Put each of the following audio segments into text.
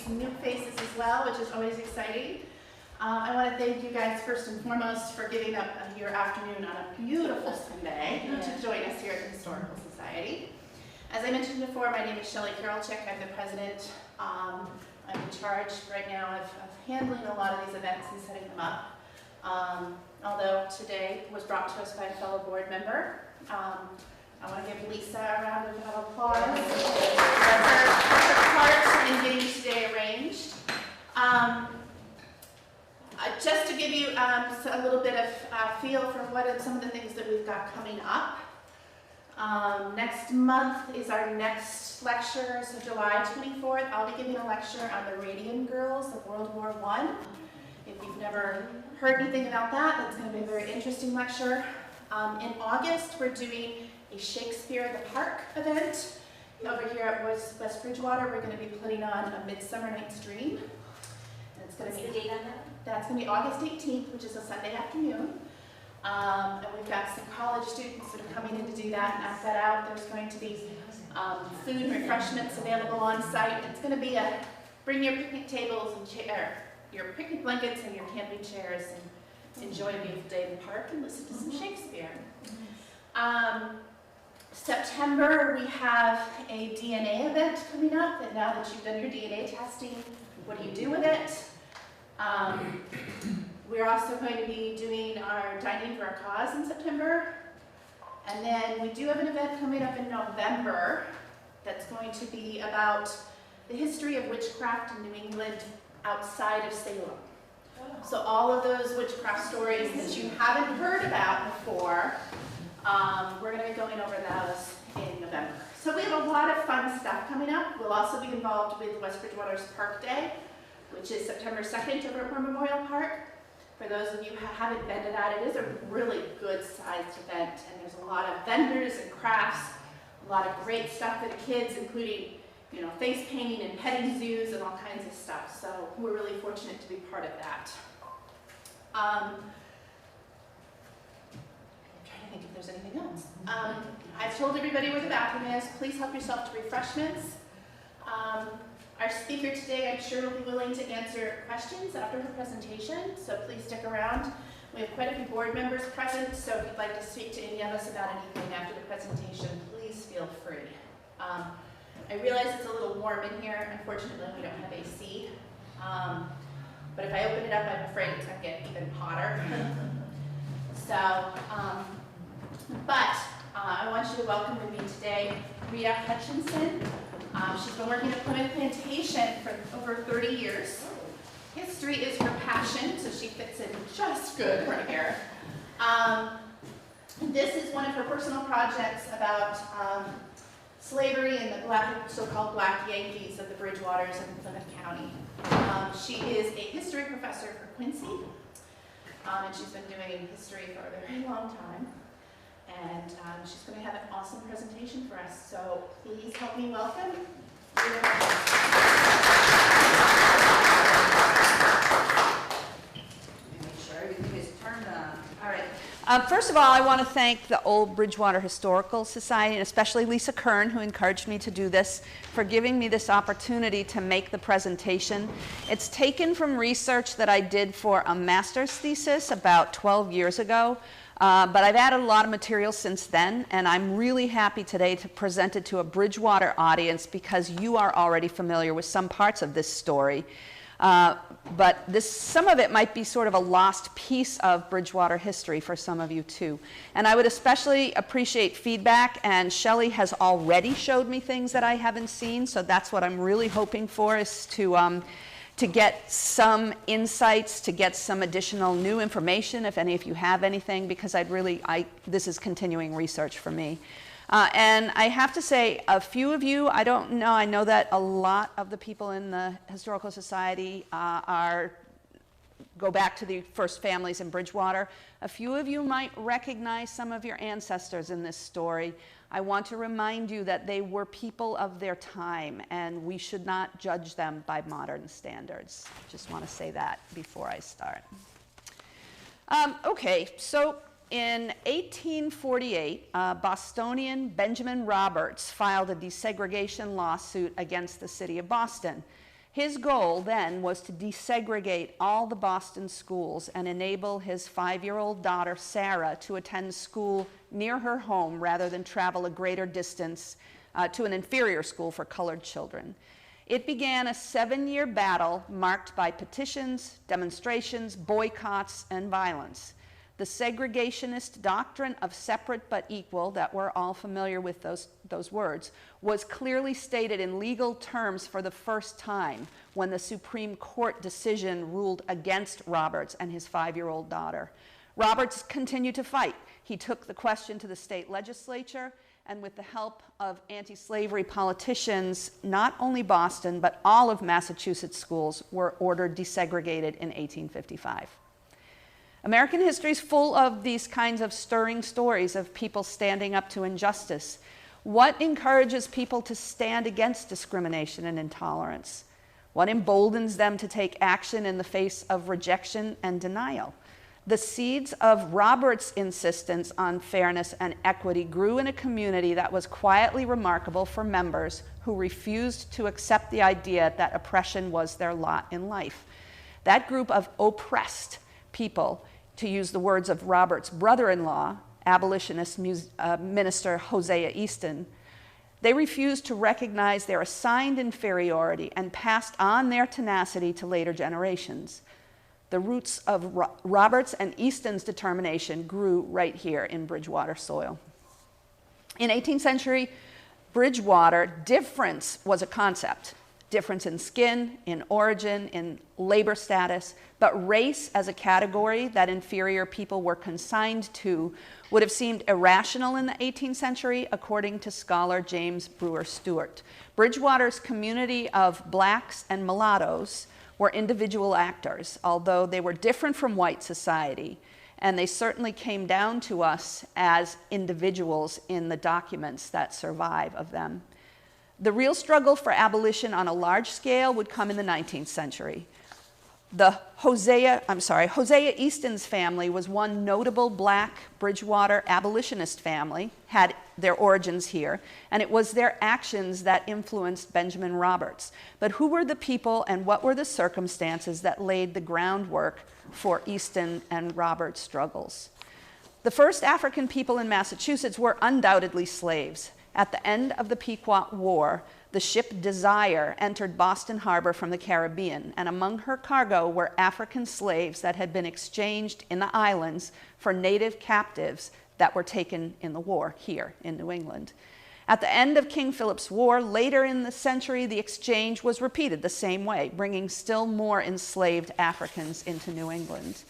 some new faces as well, which is always exciting. I want to thank you guys first and foremost for giving up your afternoon on a beautiful Sunday to join us here at the Historical Society. As I mentioned before, my name is Shelley Carroll. I'm the president. I'm in charge right now of handling a lot of these events and setting them up. Although today was brought to us by a fellow board member. I want to give Lisa a round of applause for her part in getting today arranged. Just to give you a little bit of feel for what are some of the things that we've got coming up. Next month is our next lecture, so July 24th, I'll be giving a lecture on the Radian Girls of World War I. If you've never heard anything about that, that's going to be a very interesting lecture. In August, we're doing a Shakespeare in the Park event. Over here at West Bridgewater, we're going to be putting on A Midsummer Night's Dream. And it's going to be, what's the date on that? That's going to be August 18th, which is a Sunday afternoon. And we've got some college students that are coming in to do that and act that out. There's going to be food and refreshments available on site. It's going to be a bring your picnic tables and your picnic blankets and your camping chairs and enjoy a beautiful day in the park and listen to some Shakespeare. September, we have a DNA event coming up, and now that you've done your DNA testing, what do you do with it? We're also going to be doing our Dining for a Cause in September. And then we do have an event coming up in November that's going to be about the history of witchcraft in New England outside of Salem. So all of those witchcraft stories that you haven't heard about before, we're going to be going over those in November. So we have a lot of fun stuff coming up. We'll also be involved with West Bridgewater's Park Day, which is September 2nd over at War Memorial Park. For those of you who haven't been to that, it is a really good-sized event, and there's a lot of vendors and crafts, a lot of great stuff for the kids, including, you know, face painting and petting zoos and all kinds of stuff. So we're really fortunate to be part of that. I'm trying to think if there's anything else. I've told everybody where the bathroom is. Please help yourself to refreshments. Our speaker today, I'm sure, will be willing to answer questions after her presentation, so please stick around. We have quite a few board members present, so if you'd like to speak to any of us about anything after the presentation, please feel free. I realize it's a little warm in here. Unfortunately, we don't have AC. But if I open it up, I'm afraid it's going to get even hotter. So, I want you to welcome with me today Rita Hutchinson. She's been working at Plymouth Plantation for over 30 years. History is her passion, so she fits in just good right here. This is one of her personal projects about slavery and the so-called Black Yankees of the Bridgewaters in Plymouth County. She is a history professor for Quincy, and she's been doing history for a very long time. And she's going to have an awesome presentation for us. So please help me welcome Rita. Make sure everything is turned on. All right. First of all, I want to thank the Old Bridgewater Historical Society, and especially Lisa Kern, who encouraged me to do this, for giving me this opportunity to make the presentation. It's taken from research that I did for a master's thesis about 12 years ago. But I've added a lot of material since then, and I'm really happy today to present it to a Bridgewater audience because you are already familiar with some parts of this story. But some of it might be sort of a lost piece of Bridgewater history for some of you too. And I would especially appreciate feedback, and Shelley has already showed me things that I haven't seen, so that's what I'm really hoping for, is to get some insights, to get some additional new information, if any of you have anything, because this is continuing research for me. And I have to say, a few of you, I don't know, I know that a lot of the people in the Historical Society go back to the first families in Bridgewater. A few of you might recognize some of your ancestors in this story. I want to remind you that they were people of their time, and we should not judge them by modern standards. Just want to say that before I start. Okay, so in 1848, Bostonian Benjamin Roberts filed a desegregation lawsuit against the city of Boston. His goal then was to desegregate all the Boston schools and enable his 5-year-old daughter, Sarah, to attend school near her home rather than travel a greater distance to an inferior school for colored children. It began a 7-year battle marked by petitions, demonstrations, boycotts, and violence. The segregationist doctrine of separate but equal, that we're all familiar with those words, was clearly stated in legal terms for the first time when the Supreme Court decision ruled against Roberts and his 5-year-old daughter. Roberts continued to fight. He took the question to the state legislature, and with the help of anti-slavery politicians, not only Boston, but all of Massachusetts schools were ordered desegregated in 1855. American history is full of these kinds of stirring stories of people standing up to injustice. What encourages people to stand against discrimination and intolerance? What emboldens them to take action in the face of rejection and denial? The seeds of Roberts' insistence on fairness and equity grew in a community that was quietly remarkable for members who refused to accept the idea that oppression was their lot in life. That group of oppressed people, to use the words of Roberts' brother-in-law, abolitionist minister Hosea Easton, they refused to recognize their assigned inferiority and passed on their tenacity to later generations. The roots of Roberts and Easton's determination grew right here in Bridgewater soil. In 18th century Bridgewater, difference was a concept. Difference in skin, in origin, in labor status, but race as a category that inferior people were consigned to would have seemed irrational in the 18th century, according to scholar James Brewer Stewart. Bridgewater's community of blacks and mulattoes were individual actors, although they were different from white society, and they certainly came down to us as individuals in the documents that survive of them. The real struggle for abolition on a large scale would come in the 19th century. The Hosea Easton's family was one notable black Bridgewater abolitionist family, had their origins here, and it was their actions that influenced Benjamin Roberts. But who were the people and what were the circumstances that laid the groundwork for Easton and Roberts' struggles? The first African people in Massachusetts were undoubtedly slaves. At the end of the Pequot War, the ship Desire entered Boston Harbor from the Caribbean, and among her cargo were African slaves that had been exchanged in the islands for native captives that were taken in the war here in New England. At the end of King Philip's War, later in the century, the exchange was repeated the same way, bringing still more enslaved Africans into New England.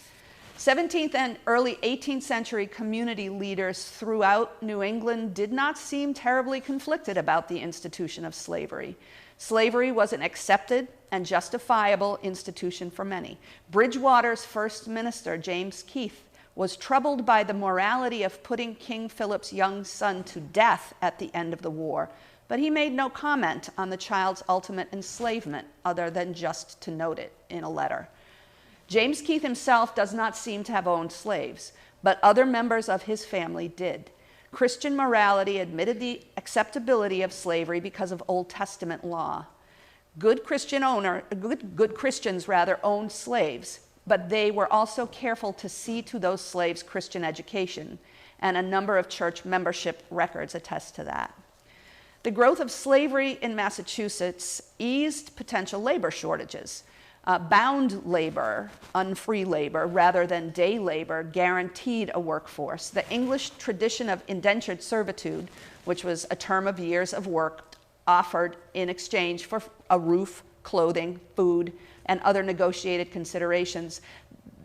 17th and early 18th century community leaders throughout New England did not seem terribly conflicted about the institution of slavery. Slavery was an accepted and justifiable institution for many. Bridgewater's first minister, James Keith, was troubled by the morality of putting King Philip's young son to death at the end of the war, but he made no comment on the child's ultimate enslavement other than just to note it in a letter. James Keith himself does not seem to have owned slaves, but other members of his family did. Christian morality admitted the acceptability of slavery because of Old Testament law. Good Christians owned slaves, but they were also careful to see to those slaves Christian education, and a number of church membership records attest to that. The growth of slavery in Massachusetts eased potential labor shortages. Bound labor, unfree labor, rather than day labor, guaranteed a workforce. The English tradition of indentured servitude, which was a term of years of work offered in exchange for a roof, clothing, food, and other negotiated considerations,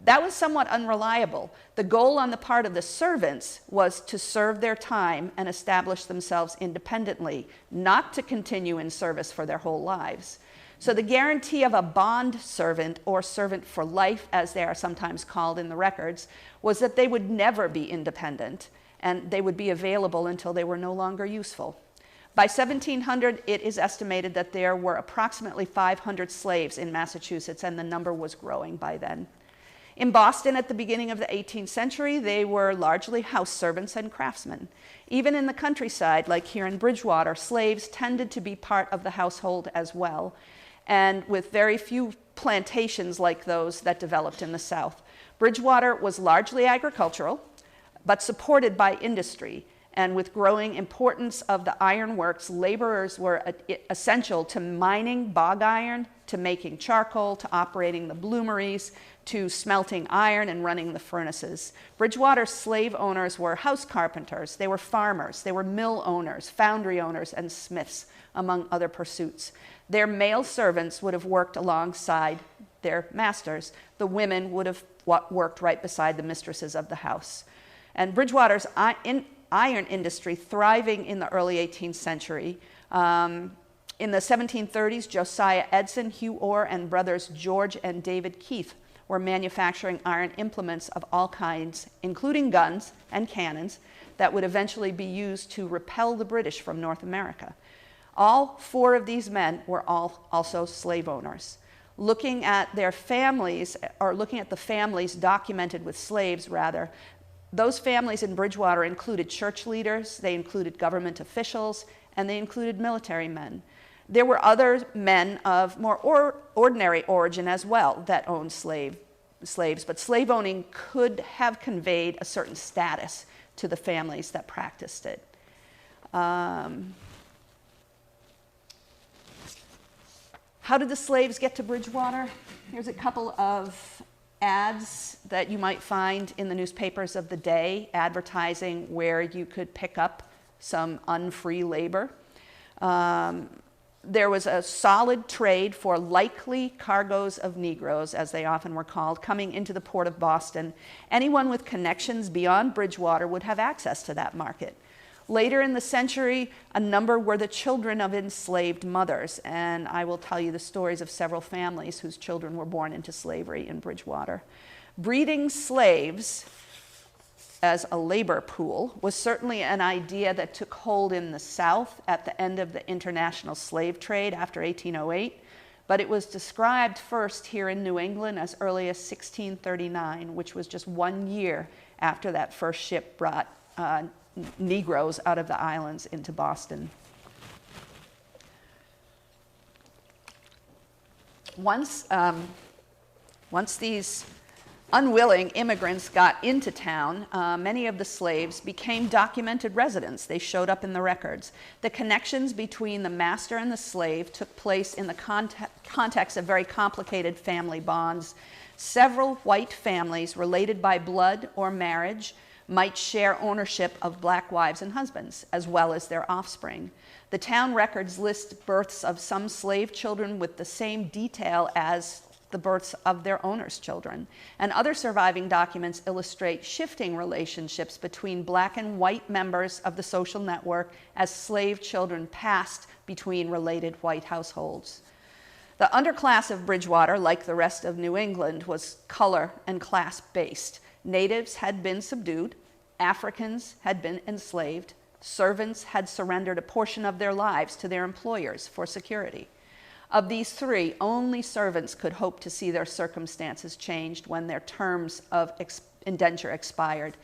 that was somewhat unreliable. The goal on the part of the servants was to serve their time and establish themselves independently, not to continue in service for their whole lives. So the guarantee of a bond servant, or servant for life, as they are sometimes called in the records, was that they would never be independent, and they would be available until they were no longer useful. By 1700, it is estimated that there were approximately 500 slaves in Massachusetts, and the number was growing by then. In Boston at the beginning of the 18th century, they were largely house servants and craftsmen. Even in the countryside, like here in Bridgewater, slaves tended to be part of the household as well. and with very few plantations like those that developed in the South. Bridgewater was largely agricultural, but supported by industry. And with growing importance of the ironworks, laborers were essential to mining bog iron, to making charcoal, to operating the bloomeries, to smelting iron and running the furnaces. Bridgewater's slave owners were house carpenters, they were farmers, they were mill owners, foundry owners, and smiths, among other pursuits. Their male servants would have worked alongside their masters. The women would have worked right beside the mistresses of the house. And Bridgewater's iron industry thriving in the early 18th century. In the 1730s, Josiah Edson, Hugh Orr, and brothers George and David Keith were manufacturing iron implements of all kinds, including guns and cannons, that would eventually be used to repel the British from North America. All four of these men were also slave owners. Looking at their families, or looking at the families documented with slaves, rather, those families in Bridgewater included church leaders, they included government officials, and they included military men. There were other men of more ordinary origin as well that owned slaves, but slave owning could have conveyed a certain status to the families that practiced it. How did the slaves get to Bridgewater? Here's a couple of ads that you might find in the newspapers of the day, advertising where you could pick up some unfree labor. There was a solid trade for likely cargoes of Negroes, as they often were called, coming into the port of Boston. Anyone with connections beyond Bridgewater would have access to that market. Later in the century, a number were the children of enslaved mothers, and I will tell you the stories of several families whose children were born into slavery in Bridgewater. Breeding slaves as a labor pool was certainly an idea that took hold in the South at the end of the international slave trade after 1808, but it was described first here in New England as early as 1639, which was just 1 year after that first ship brought Negroes out of the islands into Boston. Once these unwilling immigrants got into town, many of the slaves became documented residents. They showed up in the records. The connections between the master and the slave took place in the context of very complicated family bonds. Several white families related by blood or marriage might share ownership of black wives and husbands, as well as their offspring. The town records list births of some slave children with the same detail as the births of their owners' children. And other surviving documents illustrate shifting relationships between black and white members of the social network as slave children passed between related white households. The underclass of Bridgewater, like the rest of New England, was color and class-based. Natives had been subdued, Africans had been enslaved, servants had surrendered a portion of their lives to their employers for security. Of these three, only servants could hope to see their circumstances changed when their terms of indenture expired.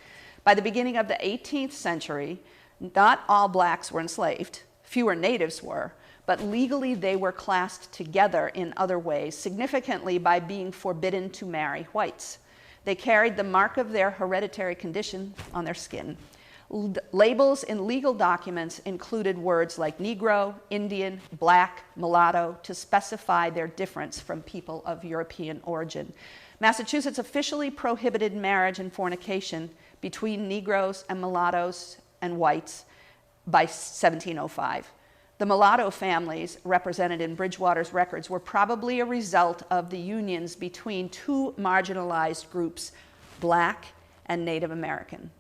By the beginning of the 18th century, not all blacks were enslaved, fewer natives were, but legally they were classed together in other ways, significantly by being forbidden to marry whites. They carried the mark of their hereditary condition on their skin. Labels in legal documents included words like Negro, Indian, black, mulatto to specify their difference from people of European origin. Massachusetts officially prohibited marriage and fornication between Negroes and mulattoes and whites by 1705. The mulatto families represented in Bridgewater's records were probably a result of the unions between two marginalized groups, black and Native American.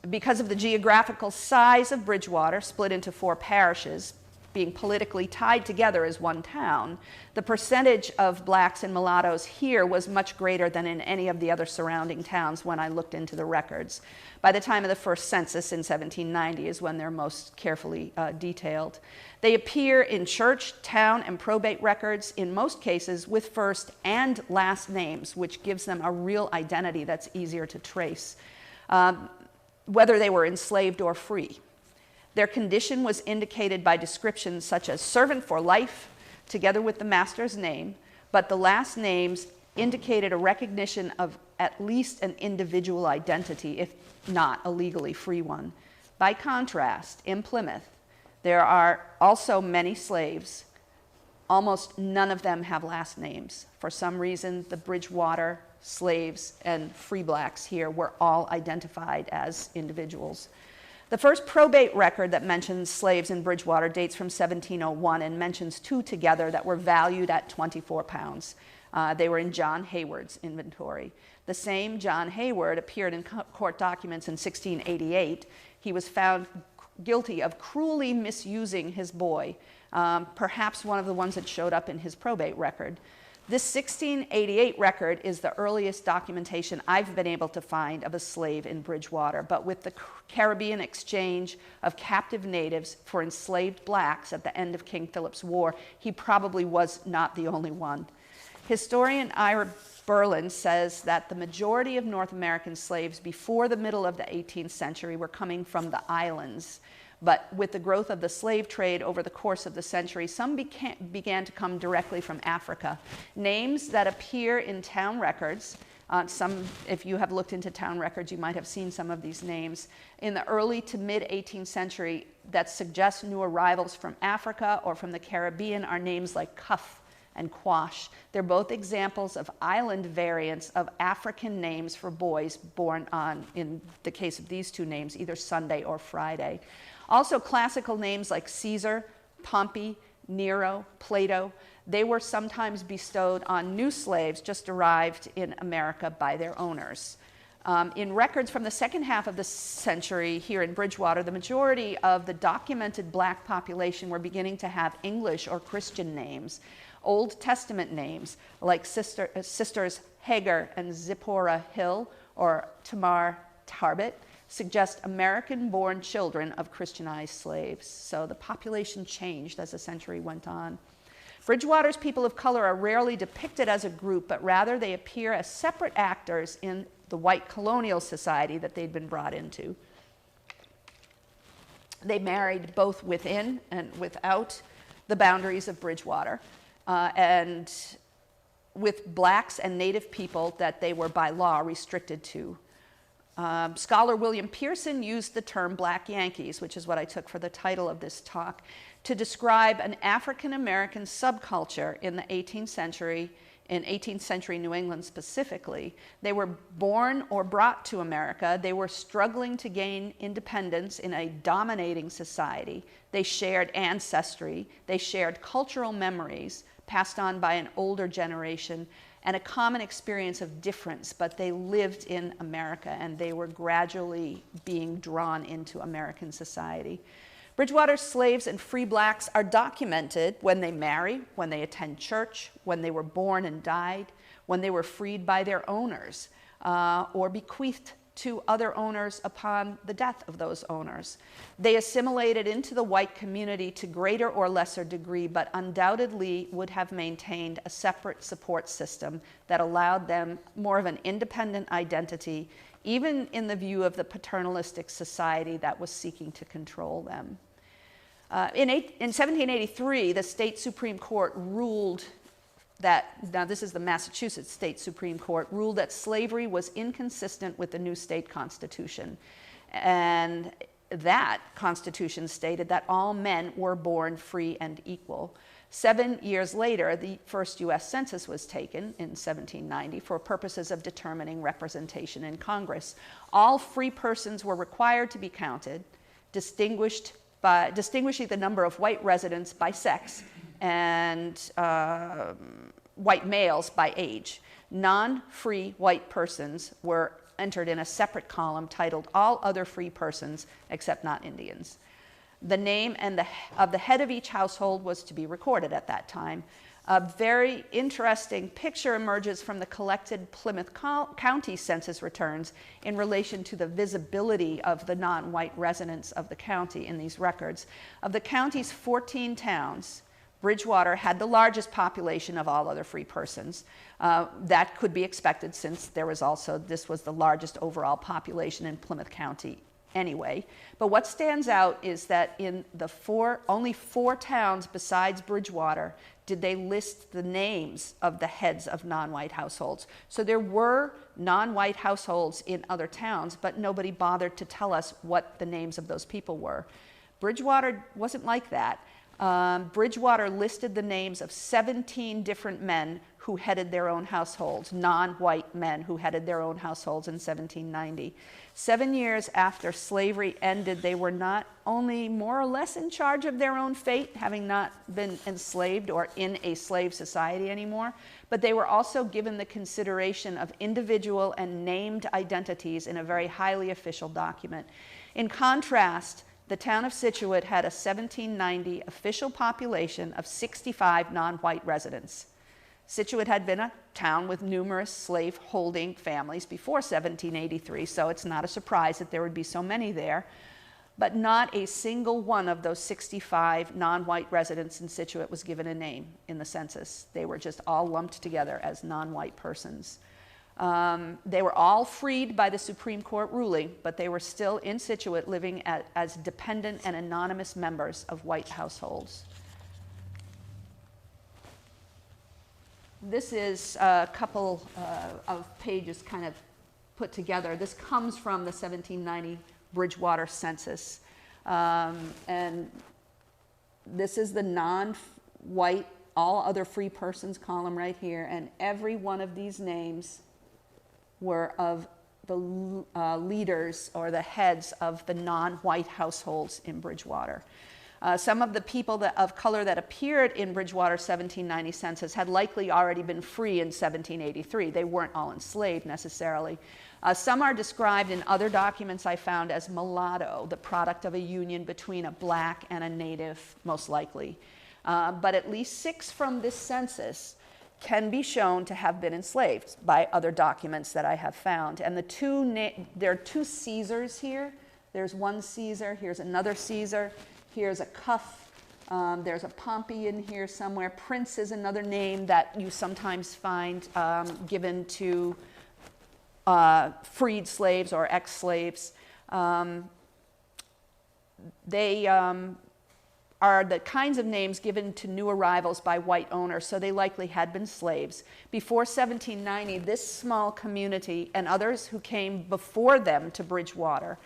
Because of the geographical size of Bridgewater, split into 4 parishes, being politically tied together as one town, the percentage of blacks and mulattoes here was much greater than in any of the other surrounding towns when I looked into the records. By the time of the first census in 1790 is when they're most carefully detailed. They appear in church, town, and probate records, in most cases with first and last names, which gives them a real identity that's easier to trace, whether they were enslaved or free. Their condition was indicated by descriptions such as servant for life, together with the master's name, but the last names indicated a recognition of at least an individual identity, if not a legally free one. By contrast, in Plymouth, there are also many slaves. Almost none of them have last names. For some reason, the Bridgewater slaves and free blacks here were all identified as individuals. The first probate record that mentions slaves in Bridgewater dates from 1701 and mentions two together that were valued at 24 pounds. They were in John Hayward's inventory. The same John Hayward appeared in court documents in 1688. He was found guilty of cruelly misusing his boy, perhaps one of the ones that showed up in his probate record. This 1688 record is the earliest documentation I've been able to find of a slave in Bridgewater, but with the Caribbean exchange of captive natives for enslaved blacks at the end of King Philip's War, he probably was not the only one. Historian Ira Berlin says that the majority of North American slaves before the middle of the 18th century were coming from the islands. But with the growth of the slave trade over the course of the century, some began to come directly from Africa. Names that appear in town records, if you have looked into town records, you might have seen some of these names, in the early to mid-18th century that suggest new arrivals from Africa or from the Caribbean are names like Cuff and Quash. They're both examples of island variants of African names for boys born on, in the case of these two names, either Sunday or Friday. Also, classical names like Caesar, Pompey, Nero, Plato, they were sometimes bestowed on new slaves just arrived in America by their owners. In records from the second half of the century here in Bridgewater, the majority of the documented black population were beginning to have English or Christian names. Old Testament names like Sisters Hagar and Zipporah Hill or Tamar Tarbert suggest American-born children of Christianized slaves. So the population changed as the century went on. Bridgewater's people of color are rarely depicted as a group, but rather they appear as separate actors in the white colonial society that they'd been brought into. They married both within and without the boundaries of Bridgewater, and with blacks and native people that they were by law restricted to. Scholar William Pierson used the term Black Yankees, which is what I took for the title of this talk, to describe an African-American subculture in the 18th century, in 18th century New England specifically. They were born or brought to America. They were struggling to gain independence in a dominating society. They shared ancestry. They shared cultural memories passed on by an older generation, and a common experience of difference, but they lived in America and they were gradually being drawn into American society. Bridgewater slaves and free blacks are documented when they marry, when they attend church, when they were born and died, when they were freed by their owners, or bequeathed to other owners upon the death of those owners. They assimilated into the white community to greater or lesser degree, but undoubtedly would have maintained a separate support system that allowed them more of an independent identity, even in the view of the paternalistic society that was seeking to control them. In 1783, the state Supreme Court ruled that, now this is the Massachusetts State Supreme Court, ruled that slavery was inconsistent with the new state constitution. And that constitution stated that all men were born free and equal. 7 years later, the first U.S. Census was taken in 1790 for purposes of determining representation in Congress. All free persons were required to be counted, distinguishing the number of white residents by sex and white males by age. Non-free white persons were entered in a separate column titled All Other Free Persons Except Not Indians. The name of the head of each household was to be recorded at that time. A very interesting picture emerges from the collected Plymouth County census returns in relation to the visibility of the non-white residents of the county in these records. Of the county's 14 towns, Bridgewater had the largest population of all other free persons. That could be expected since this was the largest overall population in Plymouth County anyway. But what stands out is that in the only 4 towns besides Bridgewater did they list the names of the heads of non-white households. So there were non-white households in other towns, but nobody bothered to tell us what the names of those people were. Bridgewater wasn't like that. Bridgewater listed the names of 17 different men who headed their own households, non-white men who headed their own households in 1790. 7 years after slavery ended, they were not only more or less in charge of their own fate, having not been enslaved or in a slave society anymore, but they were also given the consideration of individual and named identities in a very highly official document. In contrast, the town of Scituate had a 1790 official population of 65 non-white residents. Scituate had been a town with numerous slave-holding families before 1783, so it's not a surprise that there would be so many there. But not a single one of those 65 non-white residents in Scituate was given a name in the census. They were just all lumped together as non-white persons. They were all freed by the Supreme Court ruling, but they were still in Scituate living as dependent and anonymous members of white households. This is a couple of pages kind of put together. This comes from the 1790 Bridgewater census. And this is the non-white, all other free persons column right here. And every one of these names were of the leaders or the heads of the non-white households in Bridgewater. Some of the people of color that appeared in Bridgewater 1790 census had likely already been free in 1783. They weren't all enslaved necessarily. Some are described in other documents I found as mulatto, the product of a union between a black and a native, most likely. But at least 6 from this census can be shown to have been enslaved by other documents that I have found. And there are 2 Caesars here. There's one Caesar, here's another Caesar. Here's a Cuff, there's a Pompey in here somewhere. Prince is another name that you sometimes find given to freed slaves or ex-slaves. They are the kinds of names given to new arrivals by white owners, so they likely had been slaves. Before 1790, this small community and others who came before them to Bridgewater,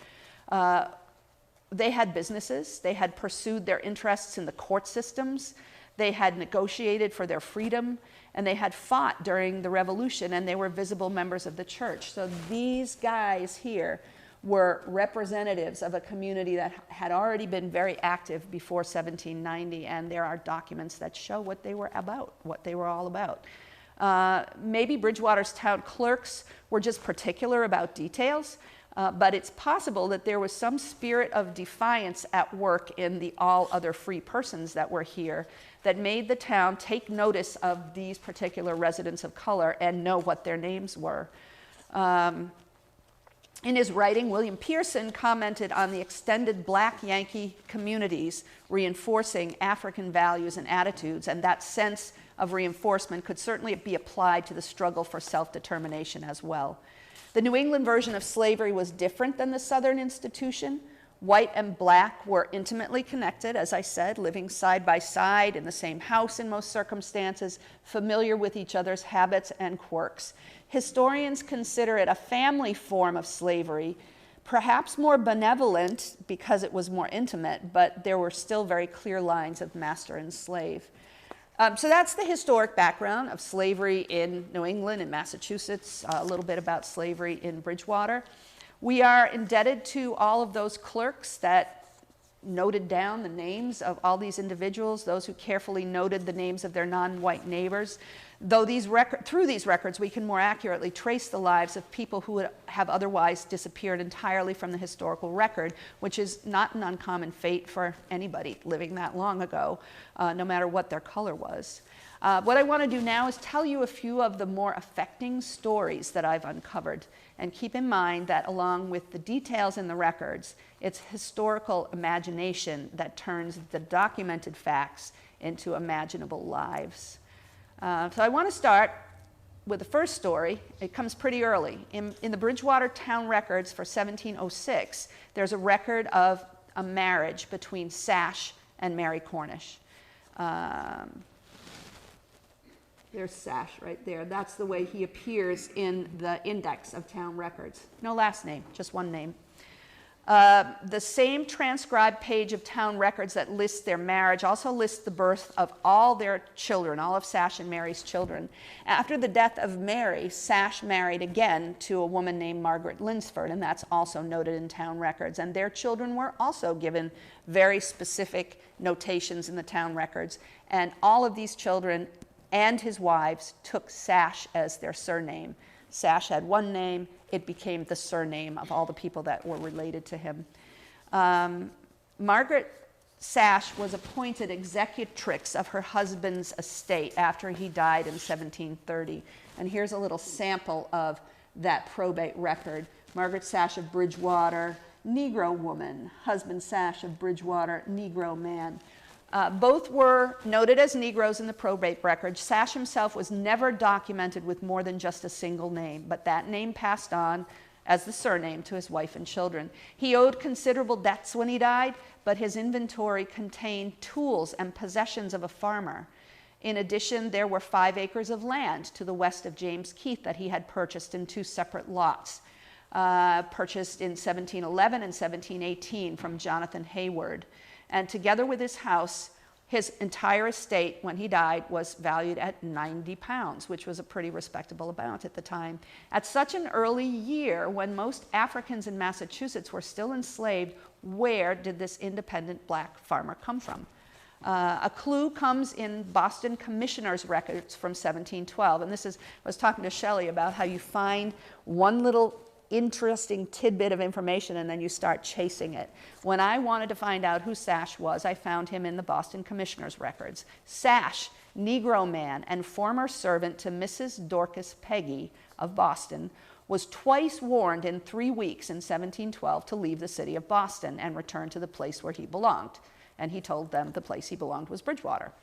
they had businesses, they had pursued their interests in the court systems, they had negotiated for their freedom, and they had fought during the Revolution, and they were visible members of the church. So these guys here were representatives of a community that had already been very active before 1790, and there are documents that show what they were about, what they were all about. Maybe Bridgewater's town clerks were just particular about details, but it's possible that there was some spirit of defiance at work in the all other free persons that were here that made the town take notice of these particular residents of color and know what their names were. In his writing, William Pierson commented on the extended Black Yankee communities reinforcing African values and attitudes, and that sense of reinforcement could certainly be applied to the struggle for self-determination as well. The New England version of slavery was different than the Southern institution. White and black were intimately connected, as I said, living side by side in the same house in most circumstances, familiar with each other's habits and quirks. Historians consider it a family form of slavery, perhaps more benevolent because it was more intimate, but there were still very clear lines of master and slave. So that's the historic background of slavery in New England and Massachusetts, a little bit about slavery in Bridgewater. We are indebted to all of those clerks that noted down the names of all these individuals, those who carefully noted the names of their non-white neighbors. Though through these records, we can more accurately trace the lives of people who would have otherwise disappeared entirely from the historical record, which is not an uncommon fate for anybody living that long ago, no matter what their color was. What I want to do now is tell you a few of the more affecting stories that I've uncovered. And keep in mind that along with the details in the records, it's historical imagination that turns the documented facts into imaginable lives. So I want to start with the first story, it comes pretty early. In the Bridgewater town records for 1706, there's a record of a marriage between Sash and Mary Cornish. There's Sash right there. That's the way he appears in the index of town records. No last name, just one name. The same transcribed page of town records that lists their marriage also lists the birth of all their children, all of Sash and Mary's children. After the death of Mary, Sash married again to a woman named Margaret Linsford, and that's also noted in town records. And their children were also given very specific notations in the town records. And all of these children and his wives took Sash as their surname. Sash had one name. It became the surname of all the people that were related to him. Margaret Sash was appointed executrix of her husband's estate after he died in 1730. And here's a little sample of that probate record. Margaret Sash of Bridgewater, Negro woman. Husband Sash of Bridgewater, Negro man. Both were noted as Negroes in the probate record. Sash himself was never documented with more than just a single name, but that name passed on as the surname to his wife and children. He owed considerable debts when he died, but his inventory contained tools and possessions of a farmer. In addition, there were 5 acres of land to the west of James Keith that he had purchased in 2 separate lots, purchased in 1711 and 1718 from Jonathan Hayward. And together with his house, his entire estate, when he died, was valued at £90, which was a pretty respectable amount at the time. At such an early year, when most Africans in Massachusetts were still enslaved, where did this independent black farmer come from? A clue comes in Boston Commissioner's records from 1712. And this is, I was talking to Shelley about how you find one little interesting tidbit of information and then you start chasing it. When I wanted to find out who Sash was, I found him in the Boston Commissioner's records. Sash, Negro man and former servant to Mrs. Dorcas Peggy of Boston, was twice warned in 3 weeks in 1712 to leave the city of Boston and return to the place where he belonged. And he told them the place he belonged was Bridgewater.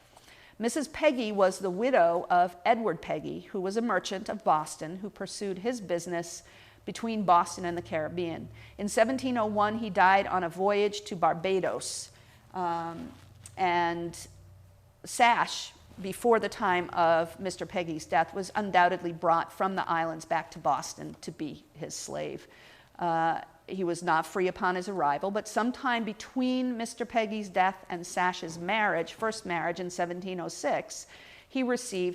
Mrs. Peggy was the widow of Edward Peggy, who was a merchant of Boston who pursued his business between Boston and the Caribbean. In 1701, he died on a voyage to Barbados. And Sash, before the time of Mr. Peggy's death, was undoubtedly brought from the islands back to Boston to be his slave. He was not free upon his arrival, but sometime between Mr. Peggy's death and Sash's marriage, first marriage in 1706,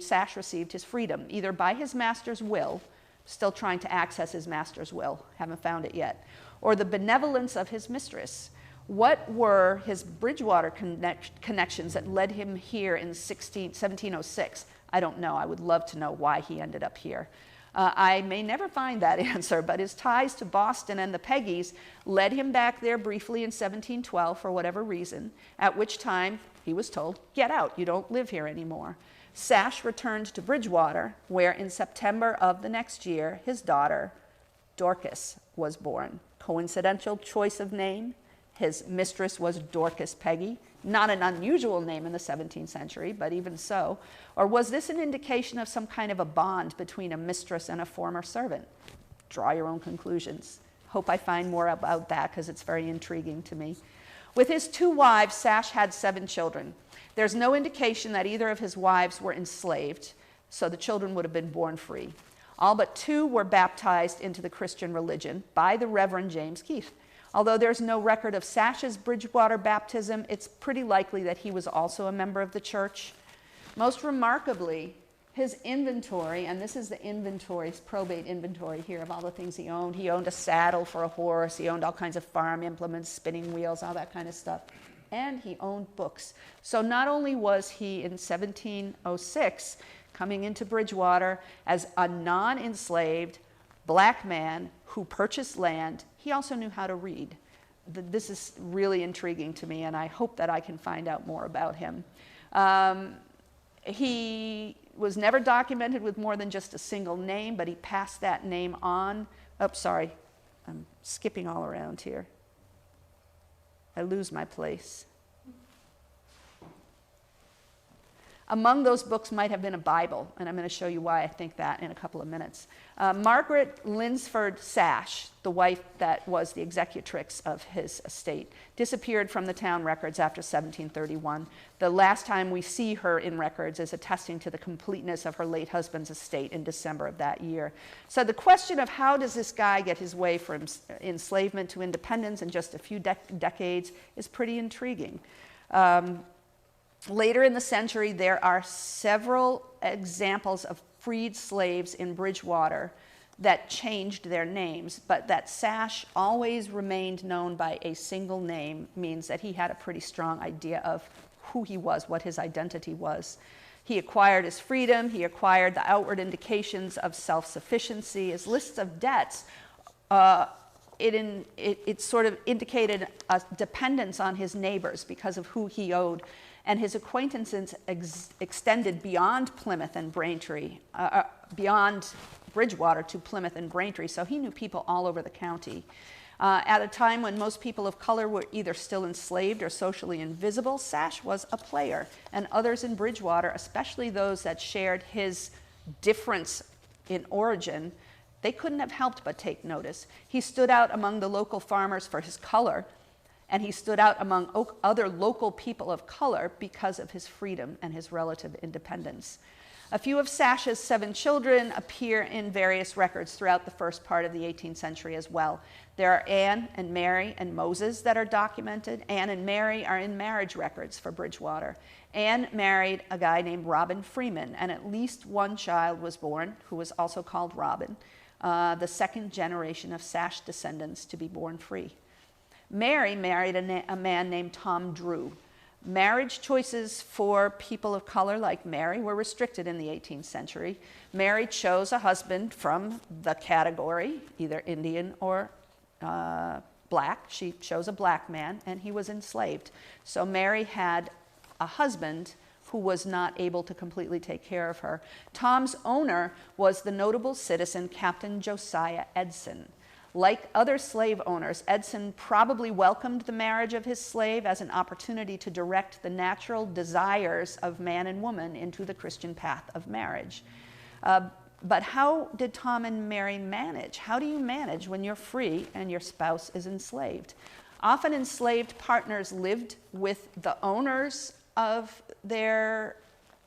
Sash received his freedom, either by his master's will, still trying to access his master's will, haven't found it yet, or the benevolence of his mistress. What were his Bridgewater connections that led him here in 1706? I don't know. I would love to know why he ended up here. I may never find that answer, but his ties to Boston and the Peggys led him back there briefly in 1712 for whatever reason, at which time he was told, "Get out, you don't live here anymore." Sash returned to Bridgewater, where in September of the next year, his daughter, Dorcas, was born. Coincidental choice of name. His mistress was Dorcas Peggy, not an unusual name in the 17th century, but even so. Or was this an indication of some kind of a bond between a mistress and a former servant? Draw your own conclusions. Hope I find more about that because it's very intriguing to me. With his 2 wives, Sash had 7 children. There's no indication that either of his wives were enslaved, so the children would have been born free. All but 2 were baptized into the Christian religion by the Reverend James Keith. Although there's no record of Sash's Bridgewater baptism, it's pretty likely that he was also a member of the church. Most remarkably, his inventory, and this is the inventory, probate inventory here of all the things he owned. He owned a saddle for a horse. He owned all kinds of farm implements, spinning wheels, all that kind of stuff. And he owned books. So not only was he in 1706 coming into Bridgewater as a non-enslaved black man who purchased land, he also knew how to read. This is really intriguing to me, and I hope that I can find out more about him. He was never documented with more than just a single name, but he passed that name on. Oh, sorry, I'm skipping all around here. I lose my place. Among those books might have been a Bible, and I'm going to show you why I think that in a couple of minutes. Margaret Linsford Sash, the wife that was the executrix of his estate, disappeared from the town records after 1731. The last time we see her in records is attesting to the completeness of her late husband's estate in December of that year. So the question of how does this guy get his way from enslavement to independence in just a few decades is pretty intriguing. Later in the century, there are several examples of freed slaves in Bridgewater that changed their names, but that Sash always remained known by a single name means that he had a pretty strong idea of who he was, what his identity was. He acquired his freedom, he acquired the outward indications of self-sufficiency. His lists of debts, it sort of indicated a dependence on his neighbors because of who he owed. And his acquaintances extended beyond Plymouth and Braintree, beyond Bridgewater to Plymouth and Braintree, so he knew people all over the county. At a time when most people of color were either still enslaved or socially invisible, Sash was a player, and others in Bridgewater, especially those that shared his difference in origin, they couldn't have helped but take notice. He stood out among the local farmers for his color, and he stood out among other local people of color because of his freedom and his relative independence. A few of Sash's 7 children appear in various records throughout the first part of the 18th century as well. There are Anne and Mary and Moses that are documented. Anne and Mary are in marriage records for Bridgewater. Anne married a guy named Robin Freeman, and at least one child was born who was also called Robin, the second generation of Sash descendants to be born free. Mary married a man named Tom Drew. Marriage choices for people of color like Mary were restricted in the 18th century. Mary chose a husband from the category, either Indian or black. She chose a black man, and he was enslaved. So Mary had a husband who was not able to completely take care of her. Tom's owner was the notable citizen Captain Josiah Edson. Like other slave owners, Edson probably welcomed the marriage of his slave as an opportunity to direct the natural desires of man and woman into the Christian path of marriage. But how did Tom and Mary manage? How do you manage when you're free and your spouse is enslaved? Often enslaved partners lived with the owners of their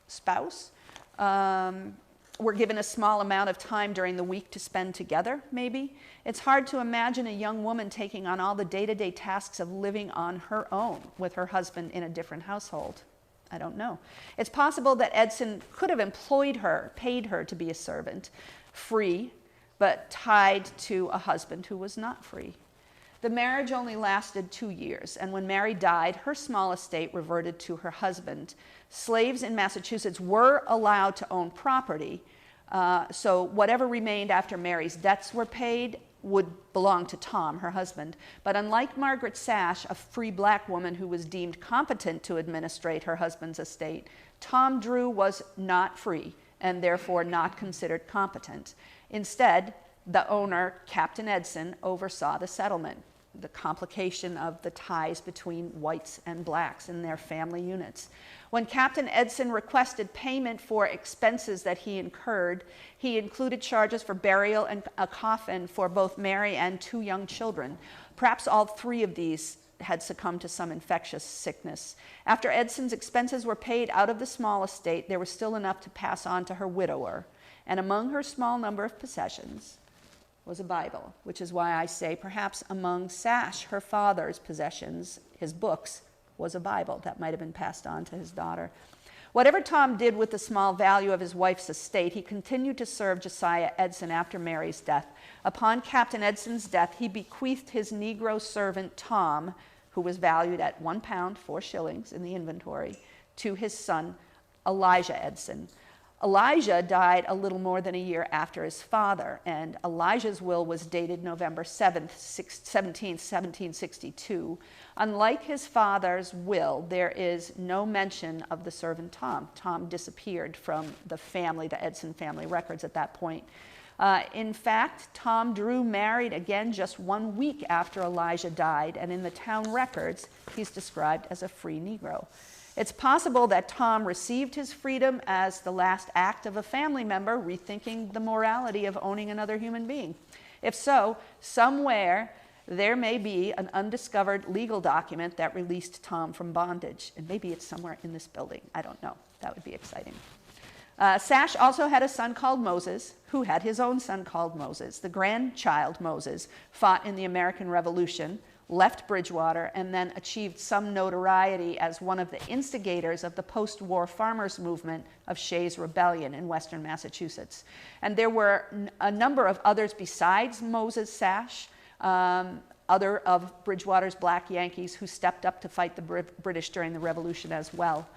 spouse, were given a small amount of time during the week to spend together, maybe. It's hard to imagine a young woman taking on all the day-to-day tasks of living on her own with her husband in a different household. I don't know. It's possible that Edson could have employed her, paid her to be a servant, free, but tied to a husband who was not free. The marriage only lasted 2 years, and when Mary died, her small estate reverted to her husband. Slaves in Massachusetts were allowed to own property, so whatever remained after Mary's debts were paid would belong to Tom, her husband. But unlike Margaret Sash, a free black woman who was deemed competent to administrate her husband's estate, Tom Drew was not free and therefore not considered competent. Instead, the owner, Captain Edson, oversaw the settlement, the complication of the ties between whites and blacks in their family units. When Captain Edson requested payment for expenses that he incurred, he included charges for burial and a coffin for both Mary and 2 young children. Perhaps all 3 of these had succumbed to some infectious sickness. After Edson's expenses were paid out of the small estate, there was still enough to pass on to her widower. And among her small number of possessions was a Bible, which is why I say perhaps among Sash, her father's possessions, his books, was a Bible that might have been passed on to his daughter. Whatever Tom did with the small value of his wife's estate, he continued to serve Josiah Edson after Mary's death. Upon Captain Edson's death, he bequeathed his Negro servant Tom, who was valued at £1 4 shillings in the inventory, to his son Elijah Edson. Elijah died a little more than a year after his father, and Elijah's will was dated November 17th, 1762. Unlike his father's will, there is no mention of the servant Tom. Tom disappeared from the family, the Edson family records at that point. In fact, Tom Drew married again just 1 week after Elijah died, and in the town records, he's described as a free Negro. It's possible that Tom received his freedom as the last act of a family member rethinking the morality of owning another human being. If so, somewhere there may be an undiscovered legal document that released Tom from bondage. And maybe it's somewhere in this building. I don't know. That would be exciting. Sash also had a son called Moses, who had his own son called Moses. The grandchild Moses fought in the American Revolution, left Bridgewater, and then achieved some notoriety as one of the instigators of the post-war farmers' movement of Shays' Rebellion in western Massachusetts. And there were a number of others besides Moses Sash, other of Bridgewater's Black Yankees who stepped up to fight the British during the Revolution as well.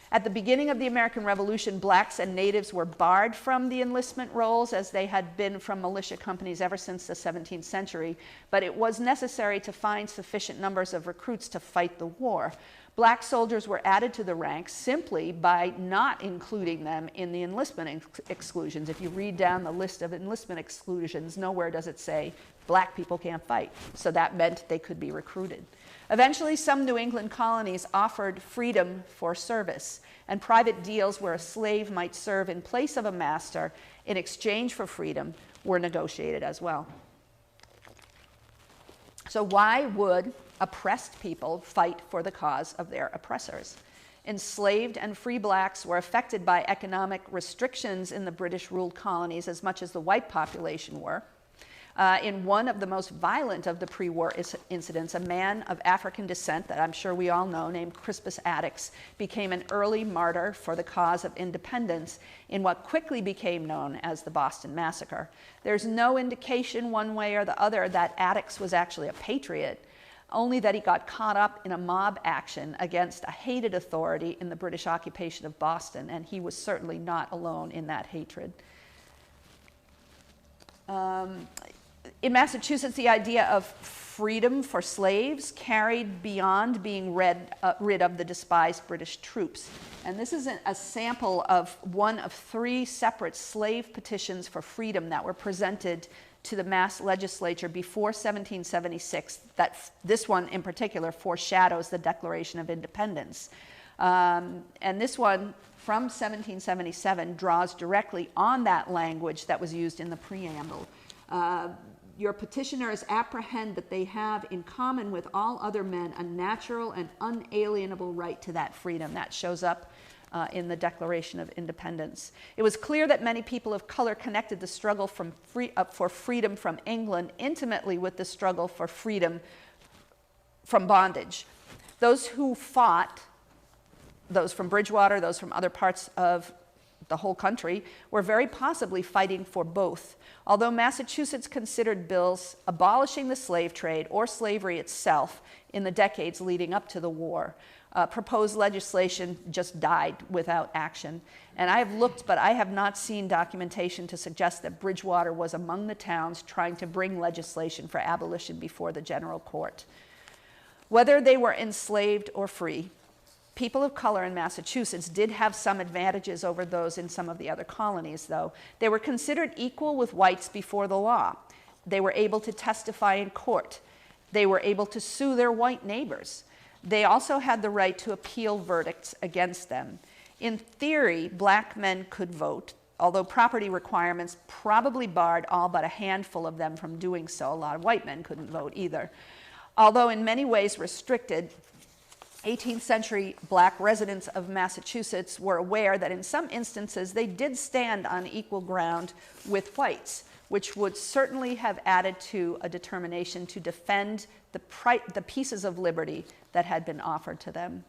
At the beginning of the American Revolution, blacks and natives were barred from the enlistment rolls, as they had been from militia companies ever since the 17th century, but it was necessary to find sufficient numbers of recruits to fight the war. Black soldiers were added to the ranks simply by not including them in the enlistment exclusions. If you read down the list of enlistment exclusions, nowhere does it say black people can't fight. So that meant they could be recruited. Eventually, some New England colonies offered freedom for service, and private deals where a slave might serve in place of a master in exchange for freedom were negotiated as well. So why would oppressed people fight for the cause of their oppressors? Enslaved and free blacks were affected by economic restrictions in the British-ruled colonies as much as the white population were. In one of the most violent of the pre-war incidents, a man of African descent that I'm sure we all know, named Crispus Attucks, became an early martyr for the cause of independence in what quickly became known as the Boston Massacre. There's no indication one way or the other that Attucks was actually a patriot, only that he got caught up in a mob action against a hated authority in the British occupation of Boston, and he was certainly not alone in that hatred. In Massachusetts, the idea of freedom for slaves carried beyond being rid of the despised British troops. And this is a sample of one of 3 separate slave petitions for freedom that were presented to the Mass legislature before 1776. This one in particular foreshadows the Declaration of Independence. And this one from 1777 draws directly on that language that was used in the preamble. Your petitioners apprehend that they have in common with all other men a natural and unalienable right to that freedom. That shows up in the Declaration of Independence. It was clear that many people of color connected the struggle for freedom from England intimately with the struggle for freedom from bondage. Those who fought, those from Bridgewater, those from other parts of the whole country, were very possibly fighting for both. Although Massachusetts considered bills abolishing the slave trade or slavery itself in the decades leading up to the war, proposed legislation just died without action. And I have looked, but I have not seen documentation to suggest that Bridgewater was among the towns trying to bring legislation for abolition before the general court. Whether they were enslaved or free, people of color in Massachusetts did have some advantages over those in some of the other colonies, though. They were considered equal with whites before the law. They were able to testify in court. They were able to sue their white neighbors. They also had the right to appeal verdicts against them. In theory, black men could vote, although property requirements probably barred all but a handful of them from doing so. A lot of white men couldn't vote either. Although in many ways restricted, 18th century black residents of Massachusetts were aware that in some instances they did stand on equal ground with whites, which would certainly have added to a determination to defend the pieces of liberty that had been offered to them.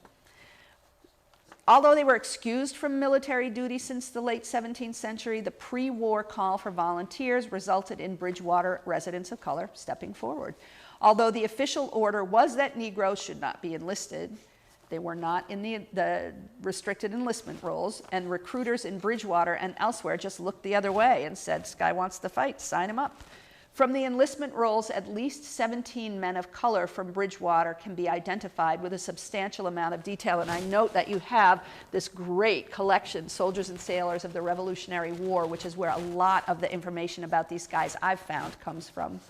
Although they were excused from military duty since the late 17th century, the pre-war call for volunteers resulted in Bridgewater residents of color stepping forward. Although the official order was that Negroes should not be enlisted, they were not in the restricted enlistment rolls, and recruiters in Bridgewater and elsewhere just looked the other way and said, "This guy wants to fight, sign him up." From the enlistment rolls, at least 17 men of color from Bridgewater can be identified with a substantial amount of detail. And I note that you have this great collection, Soldiers and Sailors of the Revolutionary War, which is where a lot of the information about these guys I've found comes from.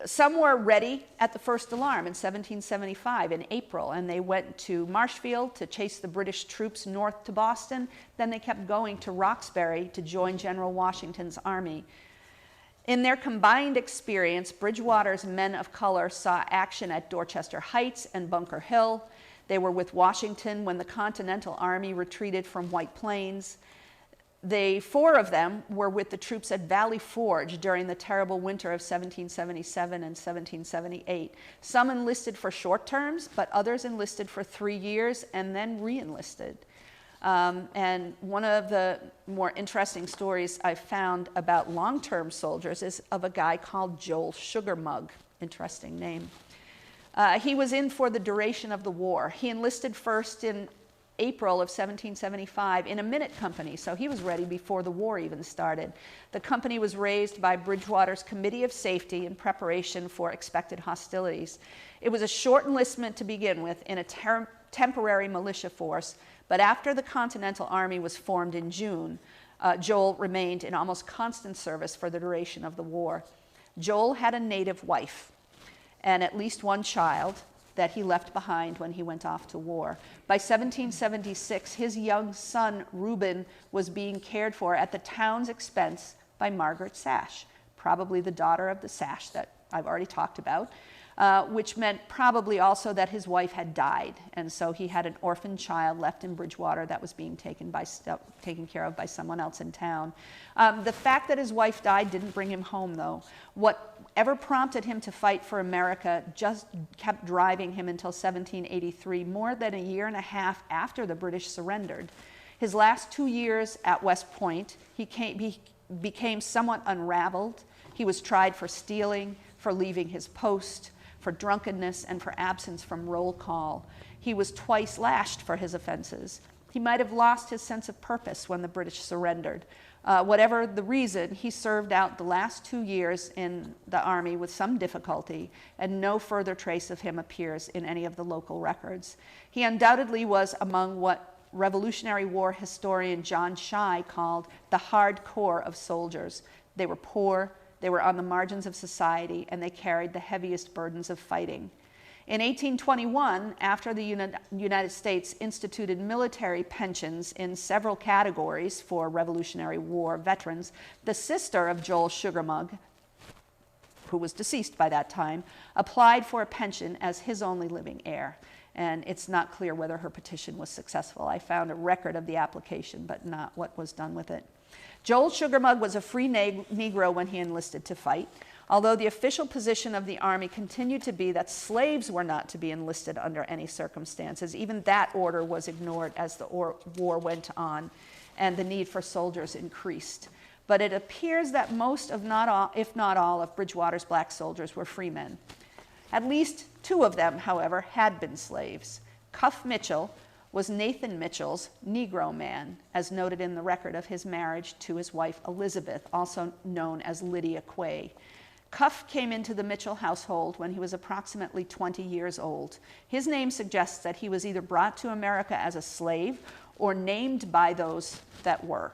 some were ready at the first alarm in 1775 in April, and they went to Marshfield to chase the British troops north to Boston. Then they kept going to Roxbury to join General Washington's army. In their combined experience, Bridgewater's men of color saw action at Dorchester Heights and Bunker Hill. They were with Washington when the Continental Army retreated from White Plains. The 4 of them were with the troops at Valley Forge during the terrible winter of 1777 and 1778. Some enlisted for short terms, but others enlisted for 3 years and then re-enlisted. And one of the more interesting stories I found about long-term soldiers is of a guy called Joel Sugarmug. Interesting name. He was in for the duration of the war. He enlisted first in April of 1775 in a minute company, so he was ready before the war even started. The company was raised by Bridgewater's Committee of Safety in preparation for expected hostilities. It was a short enlistment to begin with in a temporary militia force, but after the Continental Army was formed in June, Joel remained in almost constant service for the duration of the war. Joel had a native wife and at least one child that he left behind when he went off to war. By 1776, his young son, Reuben, was being cared for at the town's expense by Margaret Sash, probably the daughter of the Sash that I've already talked about, which meant probably also that his wife had died, and so he had an orphan child left in Bridgewater that was being taken care of by someone else in town. The fact that his wife died didn't bring him home, though. Whatever prompted him to fight for America just kept driving him until 1783, more than a year and a half after the British surrendered. His last 2 years at West Point, he became somewhat unraveled. He was tried for stealing, for leaving his post, for drunkenness, and for absence from roll call. He was twice lashed for his offenses. He might have lost his sense of purpose when the British surrendered. Whatever the reason, he served out the last 2 years in the Army with some difficulty, and no further trace of him appears in any of the local records. He undoubtedly was among what Revolutionary War historian John Shai called the hard core of soldiers. They were poor, they were on the margins of society, and they carried the heaviest burdens of fighting. In 1821, after the United States instituted military pensions in several categories for Revolutionary War veterans, the sister of Joel Sugarmug, who was deceased by that time, applied for a pension as his only living heir. And it's not clear whether her petition was successful. I found a record of the application, but not what was done with it. Joel Sugarmug was a free Negro when he enlisted to fight, although the official position of the Army continued to be that slaves were not to be enlisted under any circumstances. Even that order was ignored as the war went on and the need for soldiers increased. But it appears that most, if not all, of Bridgewater's black soldiers were free men. At least 2 of them, however, had been slaves. Cuff Mitchell was Nathan Mitchell's Negro man, as noted in the record of his marriage to his wife Elizabeth, also known as Lydia Quay. Cuff came into the Mitchell household when he was approximately 20 years old. His name suggests that he was either brought to America as a slave or named by those that were.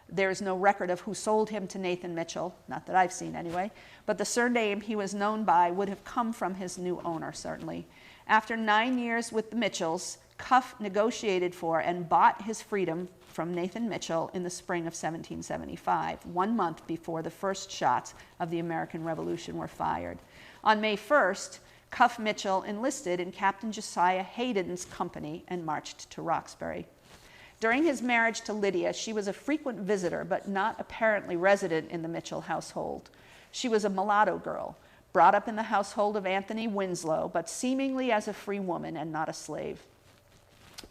There is no record of who sold him to Nathan Mitchell, not that I've seen anyway, but the surname he was known by would have come from his new owner, certainly. After 9 years with the Mitchells, Cuff negotiated for and bought his freedom from Nathan Mitchell in the spring of 1775, 1 month before the first shots of the American Revolution were fired. On May 1st, Cuff Mitchell enlisted in Captain Josiah Hayden's company and marched to Roxbury. During his marriage to Lydia, she was a frequent visitor, but not apparently resident in the Mitchell household. She was a mulatto girl, brought up in the household of Anthony Winslow, but seemingly as a free woman and not a slave.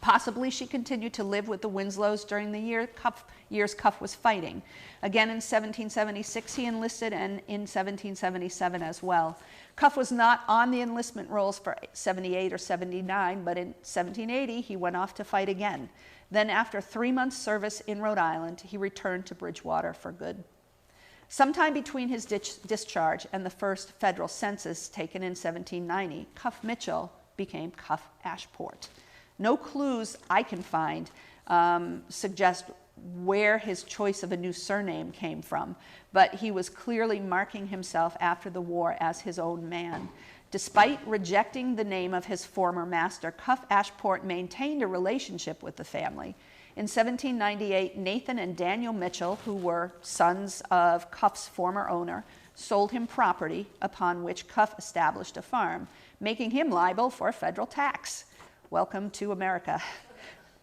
Possibly she continued to live with the Winslows during the years Cuff was fighting. Again in 1776 he enlisted, and in 1777 as well. Cuff was not on the enlistment rolls for 78 or 79, but in 1780 he went off to fight again. Then after 3 months' service in Rhode Island, he returned to Bridgewater for good. Sometime between his discharge and the first federal census taken in 1790, Cuff Mitchell became Cuff Ashport. No clues I can find suggest where his choice of a new surname came from, but he was clearly marking himself after the war as his own man. Despite rejecting the name of his former master, Cuff Ashport maintained a relationship with the family. In 1798, Nathan and Daniel Mitchell, who were sons of Cuff's former owner, sold him property upon which Cuff established a farm, making him liable for federal tax. Welcome to America.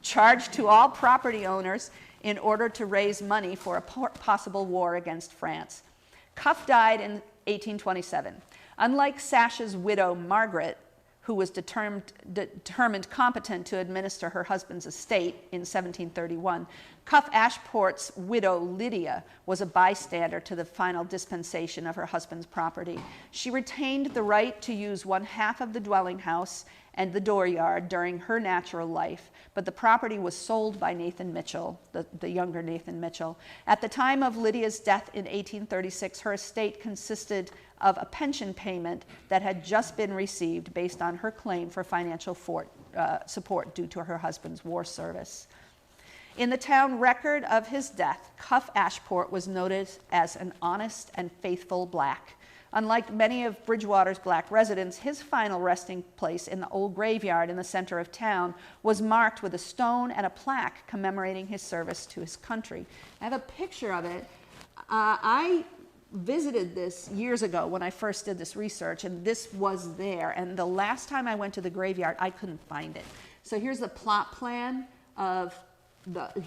Charged to all property owners in order to raise money for a possible war against France. Cuff died in 1827. Unlike Sash's widow, Margaret, who was determined competent to administer her husband's estate in 1731, Cuff Ashport's widow, Lydia, was a bystander to the final dispensation of her husband's property. She retained the right to use 1/2 of the dwelling house and the dooryard during her natural life, but the property was sold by Nathan Mitchell, the younger Nathan Mitchell. At the time of Lydia's death in 1836, her estate consisted of a pension payment that had just been received based on her claim for financial support due to her husband's war service. In the town record of his death, Cuff Ashport was noted as an honest and faithful black. Unlike many of Bridgewater's black residents, his final resting place in the old graveyard in the center of town was marked with a stone and a plaque commemorating his service to his country. I have a picture of it. I visited this years ago when I first did this research, and this was there. And the last time I went to the graveyard, I couldn't find it. So here's the plot plan of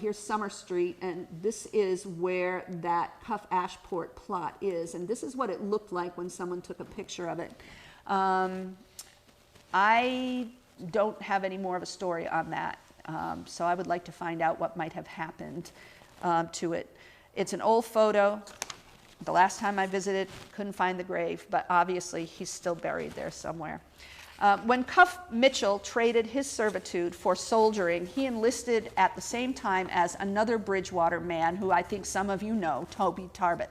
here's Summer Street, and this is where that Cuff Ashport plot is, and this is what it looked like when someone took a picture of it. I don't have any more of a story on that, so I would like to find out what might have happened to it. It's an old photo. The last time I visited, couldn't find the grave, but obviously he's still buried there somewhere. When Cuff Mitchell traded his servitude for soldiering, he enlisted at the same time as another Bridgewater man who I think some of you know, Toby Tarbert.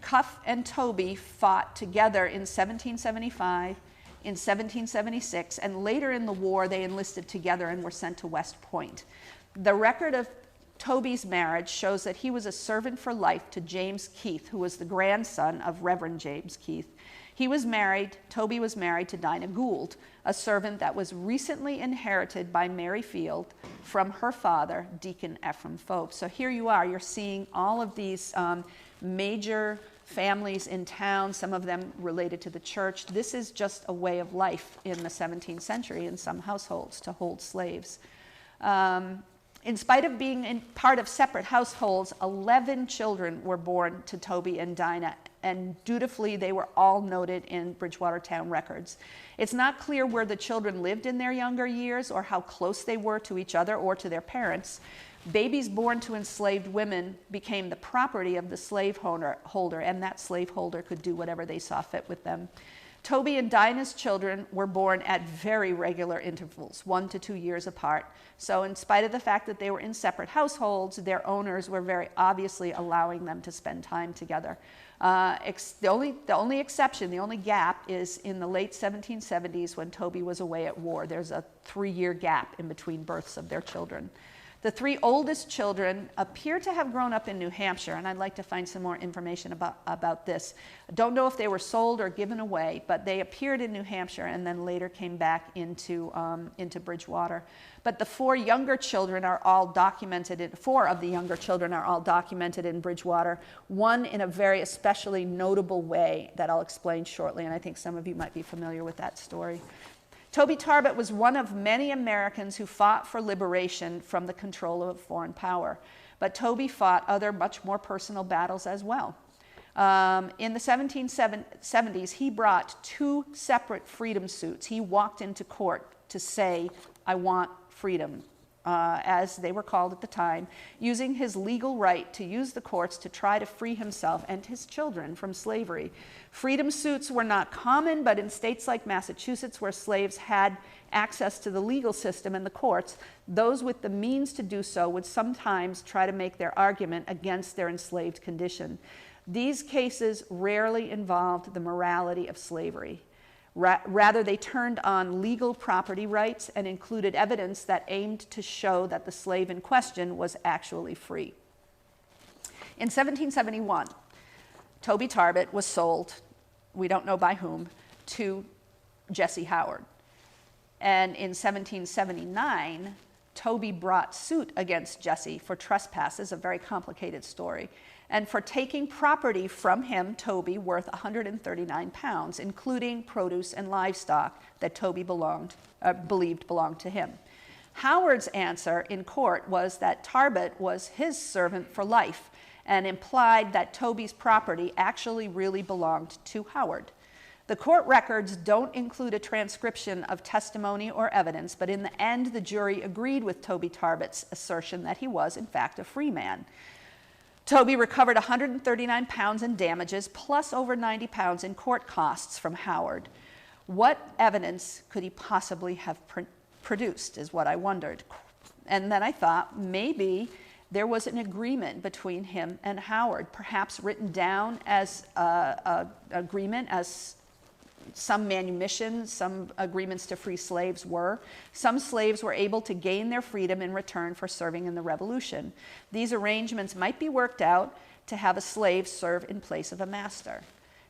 Cuff and Toby fought together in 1775, in 1776, and later in the war they enlisted together and were sent to West Point. The record of Toby's marriage shows that he was a servant for life to James Keith, who was the grandson of Reverend James Keith. Toby was married to Dinah Gould, a servant that was recently inherited by Mary Field from her father, Deacon Ephraim Fope. So here you are, you're seeing all of these major families in town, some of them related to the church. This is just a way of life in the 17th century in some households to hold slaves. In spite of being part of separate households, 11 children were born to Toby and Dinah, and dutifully they were all noted in Bridgewater town records. It's not clear where the children lived in their younger years or how close they were to each other or to their parents. Babies born to enslaved women became the property of the slaveholder, and that slaveholder could do whatever they saw fit with them. Toby and Dinah's children were born at very regular intervals, 1 to 2 years apart. So in spite of the fact that they were in separate households, their owners were very obviously allowing them to spend time together. The only exception, the only gap is in the late 1770s when Toby was away at war. There's a 3-year gap in between births of their children. The 3 oldest children appear to have grown up in New Hampshire, and I'd like to find some more information about this. I don't know if they were sold or given away, but they appeared in New Hampshire and then later came back into Bridgewater. But the 4 younger children are all documented, 4 of the younger children are all documented in Bridgewater, one in a very especially notable way that I'll explain shortly, and I think some of you might be familiar with that story. Toby Tarbert was one of many Americans who fought for liberation from the control of a foreign power. But Toby fought other much more personal battles as well. In the 1770s, he brought 2 separate freedom suits. He walked into court to say, "I want freedom," as they were called at the time, using his legal right to use the courts to try to free himself and his children from slavery. Freedom suits were not common, but in states like Massachusetts, where slaves had access to the legal system and the courts, those with the means to do so would sometimes try to make their argument against their enslaved condition. These cases rarely involved the morality of slavery. Rather, they turned on legal property rights and included evidence that aimed to show that the slave in question was actually free. In 1771, Toby Tarbert was sold, we don't know by whom, to Jesse Howard. And in 1779, Toby brought suit against Jesse for trespasses, a very complicated story, and for taking property from him, Toby, worth 139 pounds, including produce and livestock that Toby believed belonged to him. Howard's answer in court was that Tarbert was his servant for life and implied that Toby's property actually really belonged to Howard. The court records don't include a transcription of testimony or evidence, but in the end, the jury agreed with Toby Tarbert's assertion that he was, in fact, a free man. Toby recovered 139 pounds in damages, plus over 90 pounds in court costs from Howard. What evidence could he possibly have produced, is what I wondered. And then I thought, maybe there was an agreement between him and Howard, perhaps written down as an agreement, as some manumission, some agreements to free slaves were. Some slaves were able to gain their freedom in return for serving in the Revolution. These arrangements might be worked out to have a slave serve in place of a master.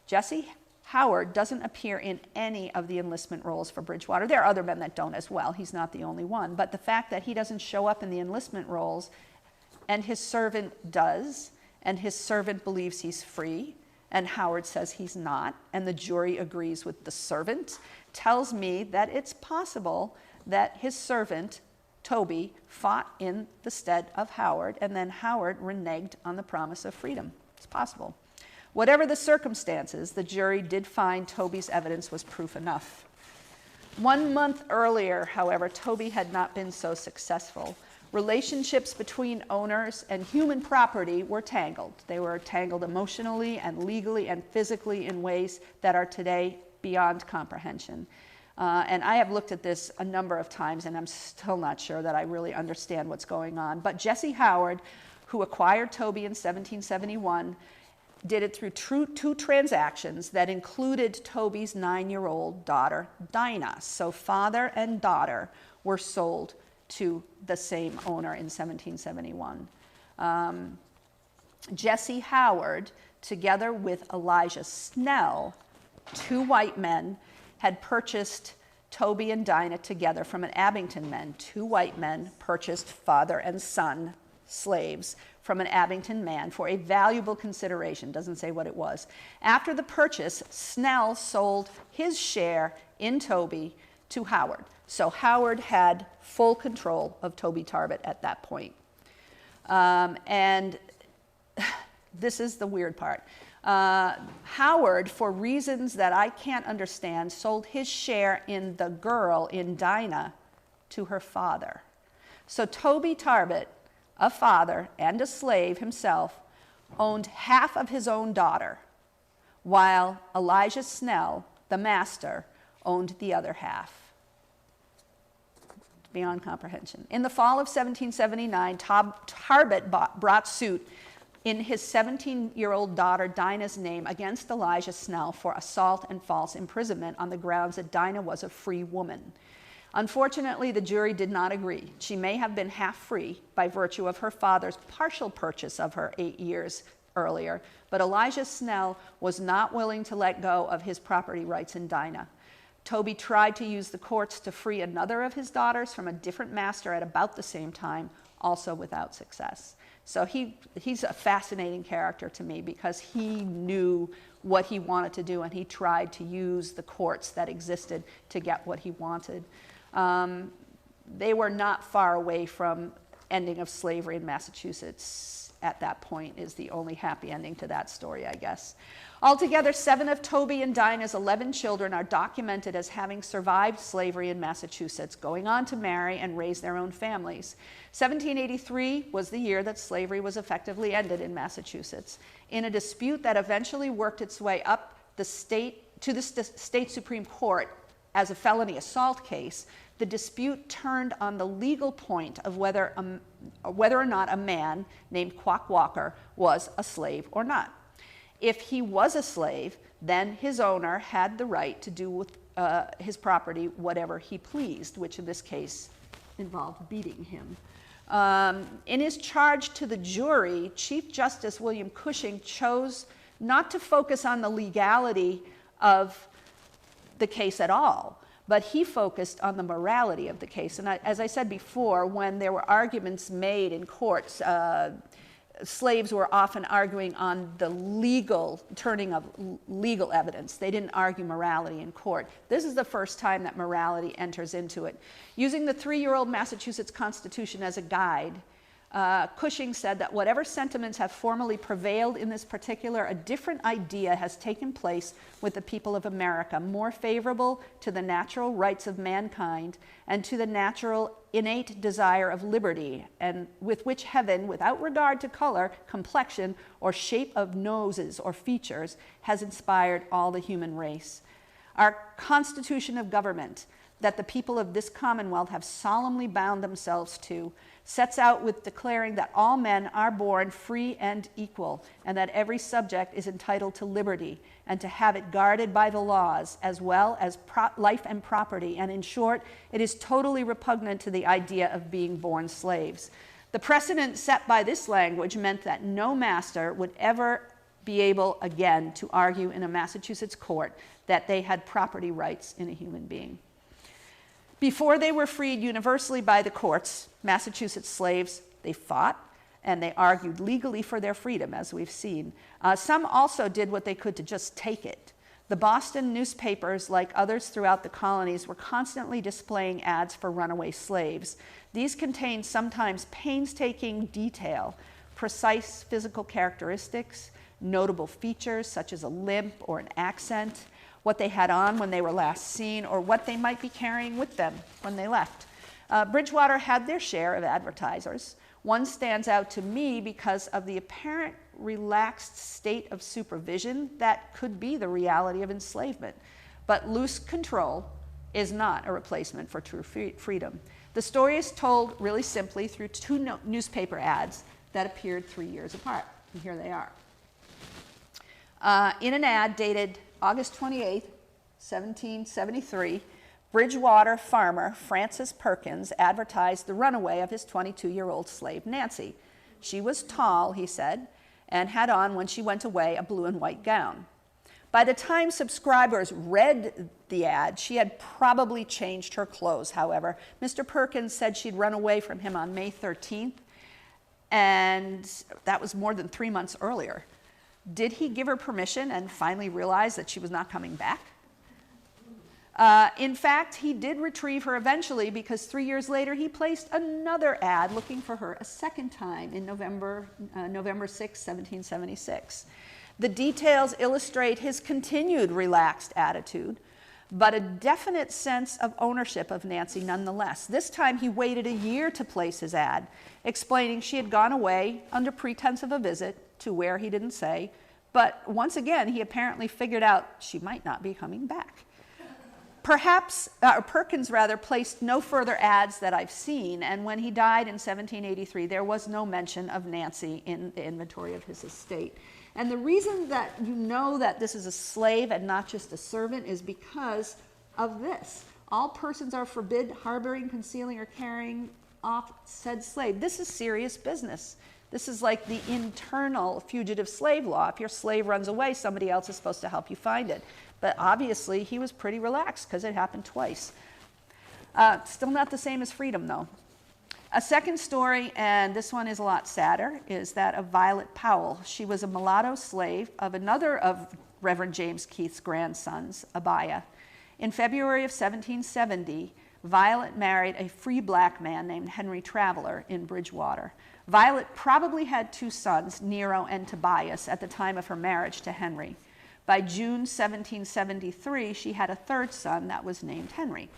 Jesse Howard doesn't appear in any of the enlistment rolls for Bridgewater. There are other men that don't as well. He's not the only one. But the fact that he doesn't show up in the enlistment rolls and his servant does, and his servant believes he's free, and Howard says he's not, and the jury agrees with the servant, tells me that it's possible that his servant, Toby, fought in the stead of Howard, and then Howard reneged on the promise of freedom. It's possible. Whatever the circumstances, the jury did find Toby's evidence was proof enough. 1 month earlier, however, Toby had not been so successful. Relationships between owners and human property were tangled. They were tangled emotionally and legally and physically in ways that are today beyond comprehension. And I have looked at this a number of times, and I'm still not sure that I really understand what's going on. But Jesse Howard, who acquired Toby in 1771, did it through two transactions that included Toby's 9-year-old daughter, Dinah. So father and daughter were sold to the same owner in 1771. Jesse Howard, together with Elijah Snell, 2 white men, had purchased Toby and Dinah together from an Abington man. 2 white men purchased father and son slaves from an Abington man for a valuable consideration. Doesn't say what it was. After the purchase, Snell sold his share in Toby to Howard. So Howard had full control of Toby Tarbert at that point. And this is the weird part. Howard, for reasons that I can't understand, sold his share in the girl, in Dinah, to her father. So Toby Tarbert, a father and a slave himself, owned half of his own daughter, while Elijah Snell, the master, owned the other half. Beyond comprehension. In the fall of 1779, Tarbert brought suit in his 17-year-old daughter Dinah's name against Elijah Snell for assault and false imprisonment on the grounds that Dinah was a free woman. Unfortunately, the jury did not agree. She may have been half free by virtue of her father's partial purchase of her 8 years earlier, but Elijah Snell was not willing to let go of his property rights in Dinah. Toby tried to use the courts to free another of his daughters from a different master at about the same time, also without success. So he's a fascinating character to me because he knew what he wanted to do and he tried to use the courts that existed to get what he wanted. They were not far away from ending of slavery in Massachusetts at that point is the only happy ending to that story, I guess. Altogether, 7 of Toby and Dinah's 11 children are documented as having survived slavery in Massachusetts, going on to marry and raise their own families. 1783 was the year that slavery was effectively ended in Massachusetts. In a dispute that eventually worked its way up the state Supreme Court as a felony assault case, the dispute turned on the legal point of whether or not a man named Quack Walker was a slave or not. If he was a slave, then his owner had the right to do his property whatever he pleased, which in this case involved beating him. In his charge to the jury, Chief Justice William Cushing chose not to focus on the legality of the case at all, but he focused on the morality of the case. And as I said before, when there were arguments made in courts, slaves were often arguing on the turning of legal evidence. They didn't argue morality in court. This is the first time that morality enters into it. Using the 3-year-old Massachusetts Constitution as a guide, Cushing said that whatever sentiments have formerly prevailed in this particular, a different idea has taken place with the people of America, more favorable to the natural rights of mankind and to the natural innate desire of liberty, and with which heaven, without regard to color, complexion, or shape of noses or features, has inspired all the human race. Our Constitution of Government, that the people of this Commonwealth have solemnly bound themselves to, sets out with declaring that all men are born free and equal, and that every subject is entitled to liberty, and to have it guarded by the laws, as well as life and property, and in short, it is totally repugnant to the idea of being born slaves. The precedent set by this language meant that no master would ever be able again to argue in a Massachusetts court that they had property rights in a human being. Before they were freed universally by the courts, Massachusetts slaves, they fought and they argued legally for their freedom, as we've seen. Some also did what they could to just take it. The Boston newspapers, like others throughout the colonies, were constantly displaying ads for runaway slaves. These contained sometimes painstaking detail, precise physical characteristics, notable features such as a limp or an accent, what they had on when they were last seen, or what they might be carrying with them when they left. Bridgewater had their share of advertisers. One stands out to me because of the apparent relaxed state of supervision that could be the reality of enslavement. But loose control is not a replacement for true freedom. The story is told really simply through 2 newspaper ads that appeared 3 years apart. And here they are. In an ad dated August 28, 1773, Bridgewater farmer Francis Perkins advertised the runaway of his 22-year-old slave, Nancy. She was tall, he said, and had on, when she went away, a blue and white gown. By the time subscribers read the ad, she had probably changed her clothes, however. Mr. Perkins said she'd run away from him on May 13th, and that was more than 3 months earlier. Did he give her permission and finally realize that she was not coming back? In fact, he did retrieve her eventually, because 3 years later he placed another ad looking for her a second time in November 6, 1776. The details illustrate his continued relaxed attitude, but a definite sense of ownership of Nancy nonetheless. This time he waited a year to place his ad, explaining she had gone away under pretense of a visit to where he didn't say, but once again he apparently figured out she might not be coming back. Perkins placed no further ads that I've seen, and when he died in 1783, there was no mention of Nancy in the inventory of his estate. And the reason that you know that this is a slave and not just a servant is because of this. All persons are forbid harboring, concealing, or carrying off said slave. This is serious business. This is like the internal Fugitive Slave Law. If your slave runs away, somebody else is supposed to help you find it. But obviously, he was pretty relaxed because it happened twice. Still not the same as freedom, though. A second story, and this one is a lot sadder, is that of Violet Powell. She was a mulatto slave of another of Reverend James Keith's grandsons, Abiah. In February of 1770, Violet married a free black man named Henry Traveler in Bridgewater. Violet probably had 2 sons, Nero and Tobias, at the time of her marriage to Henry. By June 1773, she had a 3rd son that was named Henry.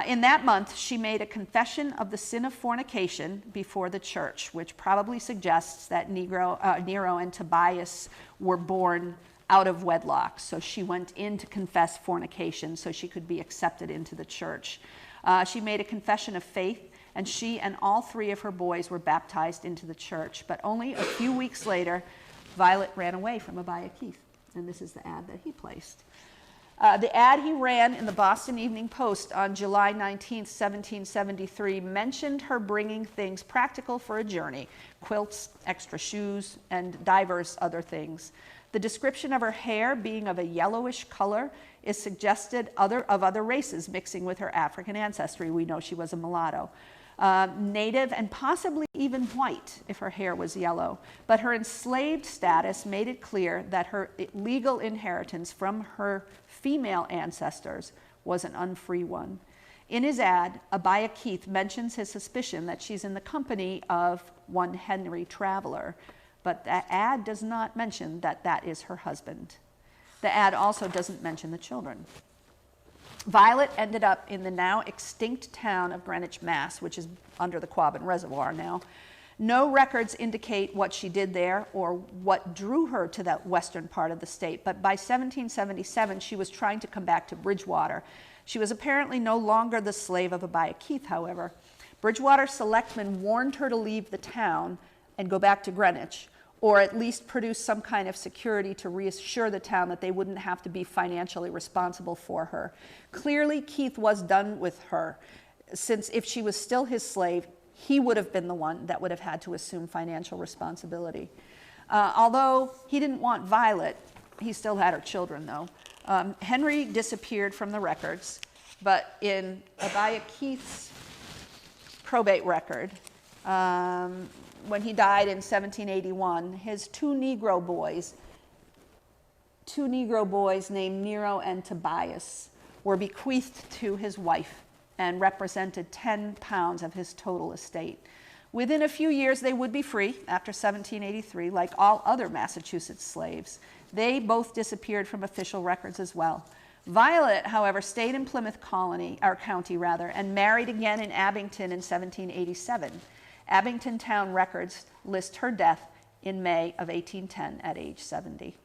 In that month, she made a confession of the sin of fornication before the church, which probably suggests that Nero and Tobias were born out of wedlock. So she went in to confess fornication so she could be accepted into the church. She made a confession of faith, and she and all 3 of her boys were baptized into the church. But only a few weeks later, Violet ran away from Abiah Keith. And this is the ad that he placed. The ad he ran in the Boston Evening Post on July 19, 1773, mentioned her bringing things practical for a journey, quilts, extra shoes, and divers other things. The description of her hair being of a yellowish color is suggested of other races mixing with her African ancestry. We know she was a mulatto. Native and possibly even white if her hair was yellow. But her enslaved status made it clear that her legal inheritance from her female ancestors was an unfree one. In his ad, Abiah Keith mentions his suspicion that she's in the company of one Henry Traveler, but the ad does not mention that that is her husband. The ad also doesn't mention the children. Violet ended up in the now extinct town of Greenwich, Mass., which is under the Quabbin Reservoir now. No records indicate what she did there or what drew her to that western part of the state, but by 1777 she was trying to come back to Bridgewater. She was apparently no longer the slave of Abiah Keith, however. Bridgewater selectmen warned her to leave the town and go back to Greenwich, or at least produce some kind of security to reassure the town that they wouldn't have to be financially responsible for her. Clearly, Keith was done with her, since if she was still his slave, he would have been the one that would have had to assume financial responsibility. Although he didn't want Violet, he still had her children, though. Henry disappeared from the records, but in Abiah Keith's probate record, when he died in 1781, his two Negro boys named Nero and Tobias were bequeathed to his wife and represented 10 pounds of his total estate. Within a few years, they would be free after 1783, like all other Massachusetts slaves. They both disappeared from official records as well. Violet, however, stayed in Plymouth County, and married again in Abington in 1787. Abington town records list her death in May of 1810 at age 70.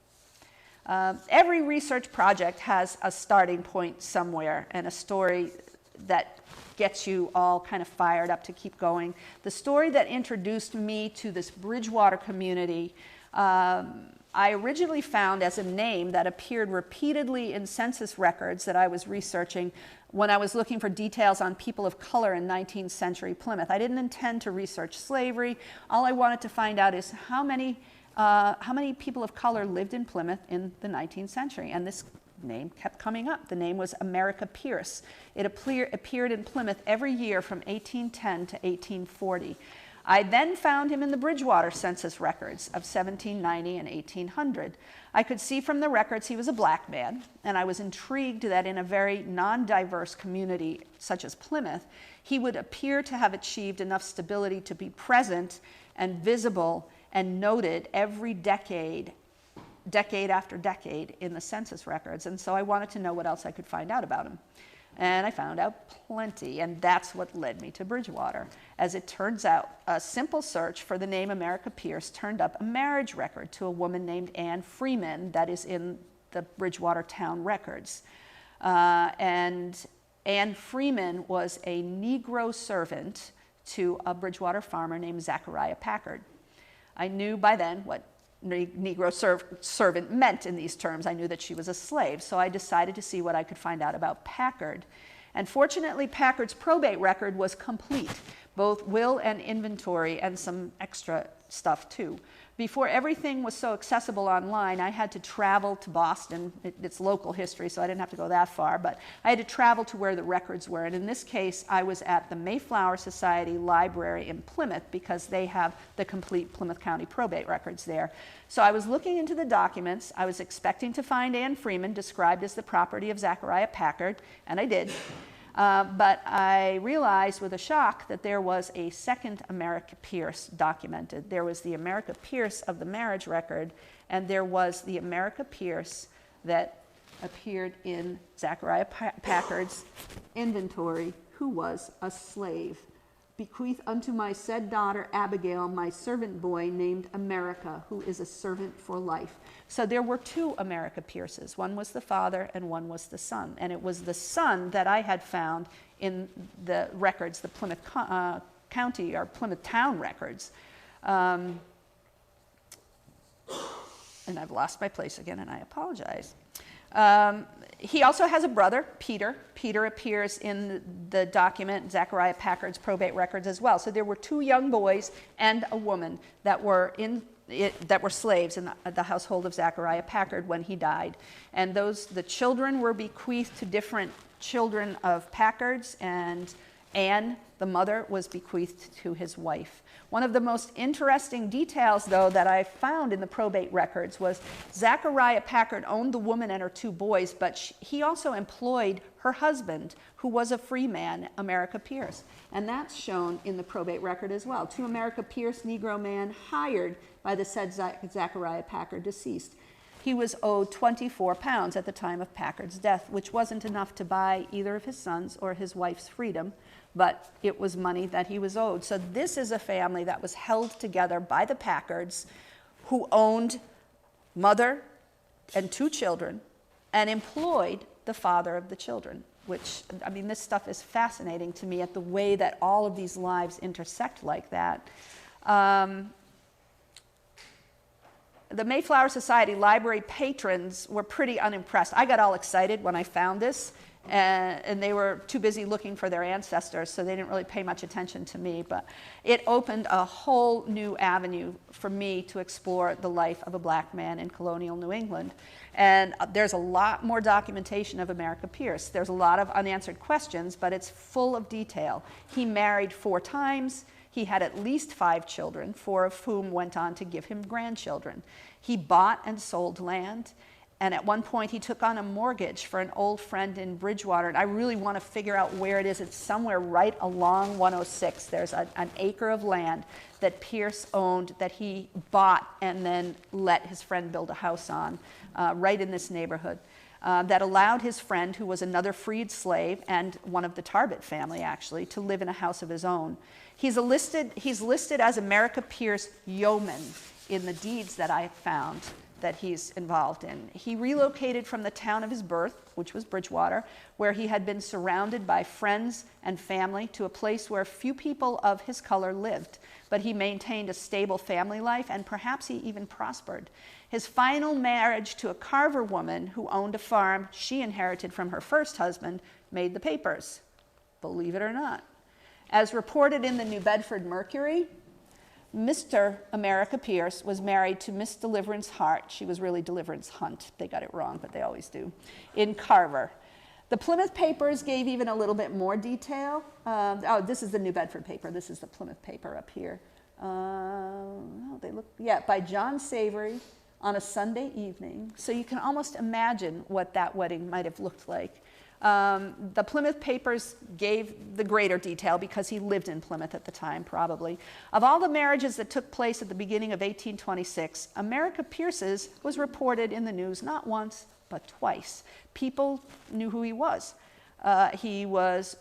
Every research project has a starting point somewhere and a story that gets you all kind of fired up to keep going. The story that introduced me to this Bridgewater community, I originally found as a name that appeared repeatedly in census records that I was researching when I was looking for details on people of color in 19th century Plymouth. I didn't intend to research slavery. All I wanted to find out is how many people of color lived in Plymouth in the 19th century, and this name kept coming up. The name was America Pierce. It appeared in Plymouth every year from 1810 to 1840. I then found him in the Bridgewater census records of 1790 and 1800. I could see from the records he was a black man, and I was intrigued that in a very non-diverse community such as Plymouth, he would appear to have achieved enough stability to be present and visible and noted every decade after decade in the census records. And so I wanted to know what else I could find out about him. And I found out plenty, and that's what led me to Bridgewater. As it turns out, a simple search for the name America Pierce turned up a marriage record to a woman named Anne Freeman that is in the Bridgewater town records. And Anne Freeman was a Negro servant to a Bridgewater farmer named Zachariah Packard. I knew by then what Negro servant meant in these terms. I knew that she was a slave, so I decided to see what I could find out about Packard. And fortunately, Packard's probate record was complete, both will and inventory, and some extra stuff too. Before everything was so accessible online, I had to travel to Boston. It's local history, so I didn't have to go that far, but I had to travel to where the records were. And in this case, I was at the Mayflower Society Library in Plymouth because they have the complete Plymouth County probate records there. So I was looking into the documents. I was expecting to find Anne Freeman described as the property of Zachariah Packard, and I did. But I realized with a shock that there was a second America Pierce documented. There was the America Pierce of the marriage record, and there was the America Pierce that appeared in Zachariah Packard's inventory, who was a slave. Bequeath unto my said daughter Abigail, my servant boy named America, who is a servant for life. So there were two America Pierces. One was the father and one was the son. And it was the son that I had found in the records, the Plymouth County or Plymouth Town records. And I've lost my place again, and I apologize. He also has a brother, Peter. Peter appears in the document, Zachariah Packard's Probate Records as well. So there were 2 young boys and a woman that were slaves in the household of Zachariah Packard when he died. And the children were bequeathed to different children of Packard's, and Anne, the mother, was bequeathed to his wife. One of the most interesting details, though, that I found in the probate records was Zachariah Packard owned the woman and her 2 boys, but he also employed her husband, who was a free man, America Pierce. And that's shown in the probate record as well. To America Pierce, Negro man, hired by the said Zachariah Packard, deceased. He was owed 24 pounds at the time of Packard's death, which wasn't enough to buy either of his sons or his wife's freedom, but it was money that he was owed. So this is a family that was held together by the Packards, who owned mother and 2 children and employed the father of the children, which, I mean, this stuff is fascinating to me at the way that all of these lives intersect like that. The Mayflower Society library patrons were pretty unimpressed. I got all excited when I found this, and they were too busy looking for their ancestors, so they didn't really pay much attention to me. But it opened a whole new avenue for me to explore the life of a black man in colonial New England. And there's a lot more documentation of America Pierce. There's a lot of unanswered questions, but it's full of detail. He married 4 times. He had at least 5 children, 4 of whom went on to give him grandchildren. He bought and sold land, and at one point he took on a mortgage for an old friend in Bridgewater. And I really want to figure out where it is. It's somewhere right along 106. There's an acre of land that Pierce owned that he bought and then let his friend build a house on, right in this neighborhood. That allowed his friend, who was another freed slave and one of the Tarbert family actually, to live in a house of his own. He's listed as America Pierce yeoman in the deeds that I found that he's involved in. He relocated from the town of his birth, which was Bridgewater, where he had been surrounded by friends and family, to a place where few people of his color lived, but he maintained a stable family life, and perhaps he even prospered. His final marriage to a Carver woman who owned a farm she inherited from her first husband made the papers, believe it or not. As reported in the New Bedford Mercury, Mr. America Pierce was married to Miss Deliverance Hart. She was really Deliverance Hunt. They got it wrong, but they always do, in Carver. The Plymouth papers gave even a little bit more detail. This is the New Bedford paper. This is the Plymouth paper up here. By John Savory on a Sunday evening. So you can almost imagine what that wedding might have looked like. The Plymouth papers gave the greater detail because he lived in Plymouth at the time, probably. Of all the marriages that took place at the beginning of 1826, America Pierce's was reported in the news not once, but twice. People knew who he was. He was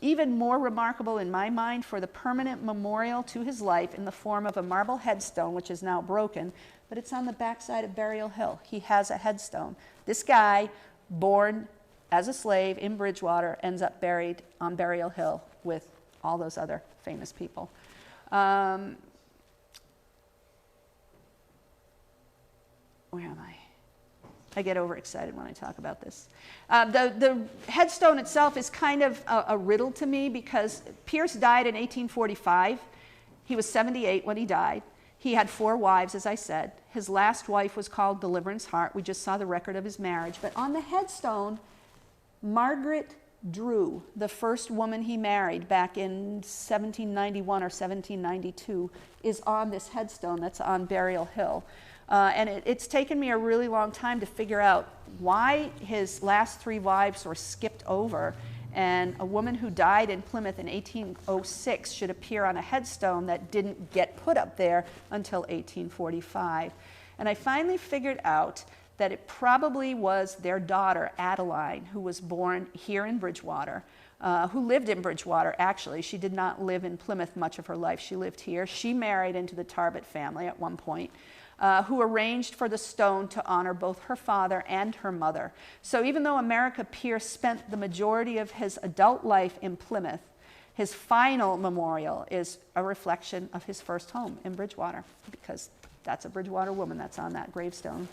even more remarkable in my mind for the permanent memorial to his life in the form of a marble headstone, which is now broken, but it's on the backside of Burial Hill. He has a headstone. This guy, born as a slave in Bridgewater, ends up buried on Burial Hill with all those other famous people. Where am I? I get overexcited when I talk about this. The headstone itself is kind of a riddle to me because Pierce died in 1845. He was 78 when he died. He had 4 wives, as I said. His last wife was called Deliverance Hart. We just saw the record of his marriage. But on the headstone, Margaret Drew, the first woman he married back in 1791 or 1792, is on this headstone that's on Burial Hill. And it's taken me a really long time to figure out why his last 3 wives were skipped over, and a woman who died in Plymouth in 1806 should appear on a headstone that didn't get put up there until 1845. And I finally figured out that it probably was their daughter, Adeline, who was born here in Bridgewater, who lived in Bridgewater, actually. She did not live in Plymouth much of her life. She lived here. She married into the Tarbert family at one point, who arranged for the stone to honor both her father and her mother. So even though America Pierce spent the majority of his adult life in Plymouth, his final memorial is a reflection of his first home in Bridgewater, because that's a Bridgewater woman that's on that gravestone.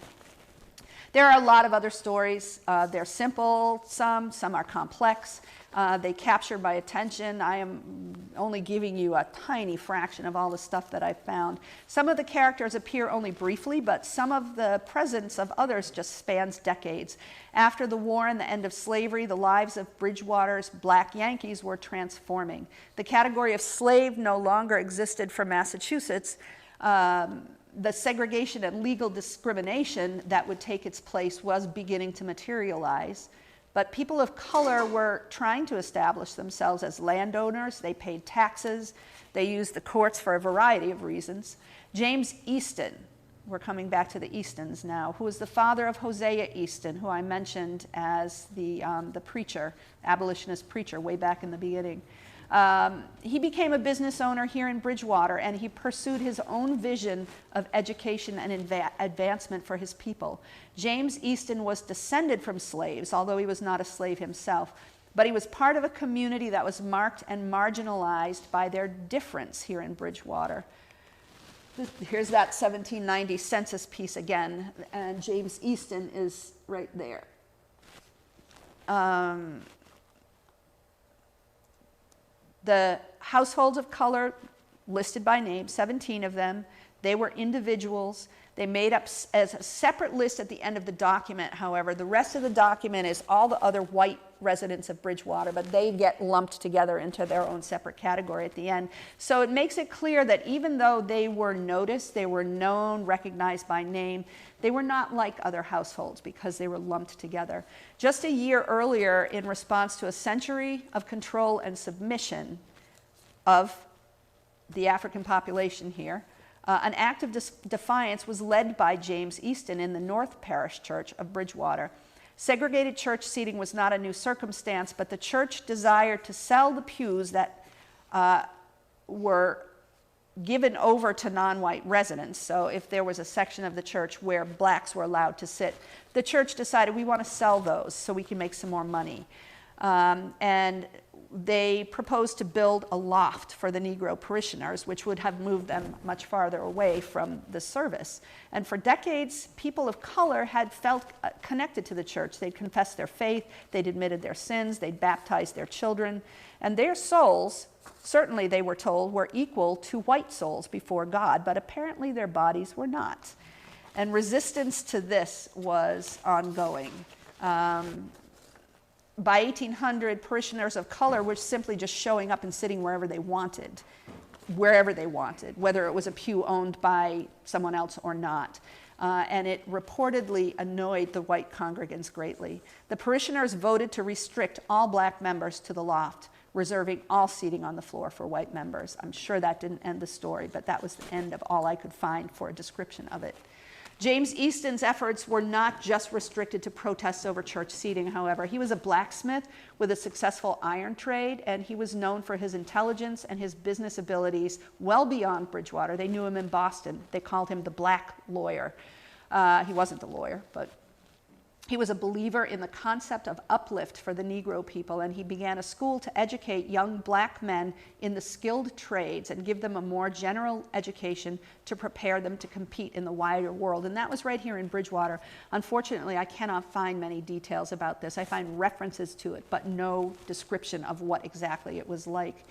There are a lot of other stories. They're simple, some are complex. They capture my attention. I am only giving you a tiny fraction of all the stuff that I've found. Some of the characters appear only briefly, but some of the presence of others just spans decades. After the war and the end of slavery, the lives of Bridgewater's Black Yankees were transforming. The category of slave no longer existed for Massachusetts. The segregation and legal discrimination that would take its place was beginning to materialize. But people of color were trying to establish themselves as landowners. They paid taxes. They used the courts for a variety of reasons. James Easton, we're coming back to the Eastons now, who was the father of Hosea Easton, who I mentioned as the preacher, abolitionist preacher, way back in the beginning. He became a business owner here in Bridgewater, and he pursued his own vision of education and advancement for his people. James Easton was descended from slaves, although he was not a slave himself, but he was part of a community that was marked and marginalized by their difference here in Bridgewater. Here's that 1790 census piece again, and James Easton is right there. The households of color listed by name, 17 of them, they were individuals. They made up as a separate list at the end of the document, however. The rest of the document is all the other white residents of Bridgewater, but they get lumped together into their own separate category at the end. So it makes it clear that even though they were noticed, they were known, recognized by name, they were not like other households because they were lumped together. Just a year earlier, in response to a century of control and submission of the African population here, an act of defiance was led by James Easton in the North Parish Church of Bridgewater. Segregated church seating was not a new circumstance, but the church desired to sell the pews that were given over to non-white residents. So if there was a section of the church where blacks were allowed to sit, the church decided we want to sell those so we can make some more money. And they proposed to build a loft for the Negro parishioners, which would have moved them much farther away from the service. And for decades, people of color had felt connected to the church. They'd confessed their faith, they'd admitted their sins, they'd baptized their children, and their souls, certainly they were told, were equal to white souls before God, but apparently their bodies were not. And resistance to this was ongoing. By 1800, parishioners of color were simply just showing up and sitting wherever they wanted, whether it was a pew owned by someone else or not. And it reportedly annoyed the white congregants greatly. The parishioners voted to restrict all black members to the loft, reserving all seating on the floor for white members. I'm sure that didn't end the story, but that was the end of all I could find for a description of it. James Easton's efforts were not just restricted to protests over church seating, however. He was a blacksmith with a successful iron trade, and he was known for his intelligence and his business abilities well beyond Bridgewater. They knew him in Boston. They called him the Black Lawyer. He wasn't a lawyer, but he was a believer in the concept of uplift for the Negro people, and he began a school to educate young black men in the skilled trades and give them a more general education to prepare them to compete in the wider world. And that was right here in Bridgewater. Unfortunately, I cannot find many details about this. I find references to it, but no description of what exactly it was like.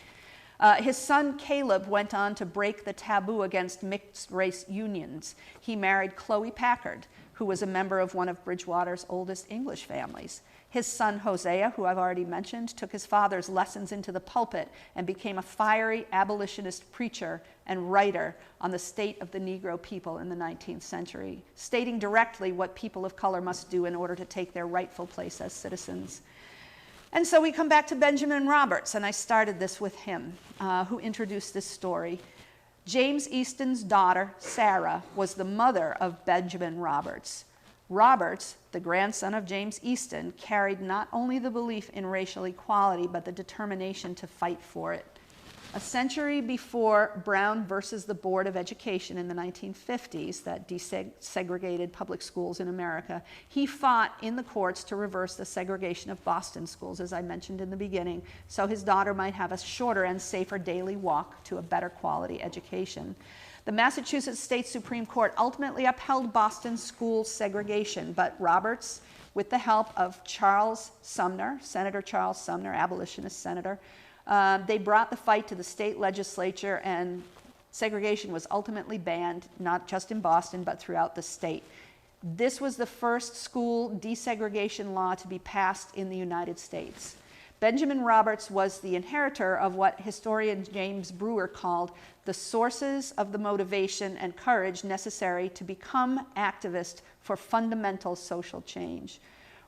His son Caleb went on to break the taboo against mixed-race unions. He married Chloe Packard, who was a member of one of Bridgewater's oldest English families. His son Hosea, who I've already mentioned, took his father's lessons into the pulpit and became a fiery abolitionist preacher and writer on the state of the Negro people in the 19th century, stating directly what people of color must do in order to take their rightful place as citizens. And so we come back to Benjamin Roberts, and I started this with him, who introduced this story. James Easton's daughter, Sarah, was the mother of Benjamin Roberts. Roberts, the grandson of James Easton, carried not only the belief in racial equality, but the determination to fight for it. A century before Brown versus the Board of Education in the 1950s, that desegregated public schools in America, he fought in the courts to reverse the segregation of Boston schools, as I mentioned in the beginning, so his daughter might have a shorter and safer daily walk to a better quality education. The Massachusetts State Supreme Court ultimately upheld Boston school segregation, but Roberts, with the help of Charles Sumner, Senator Charles Sumner, abolitionist senator, they brought the fight to the state legislature, and segregation was ultimately banned, not just in Boston, but throughout the state. This was the first school desegregation law to be passed in the United States. Benjamin Roberts was the inheritor of what historian James Brewer called the sources of the motivation and courage necessary to become activists for fundamental social change.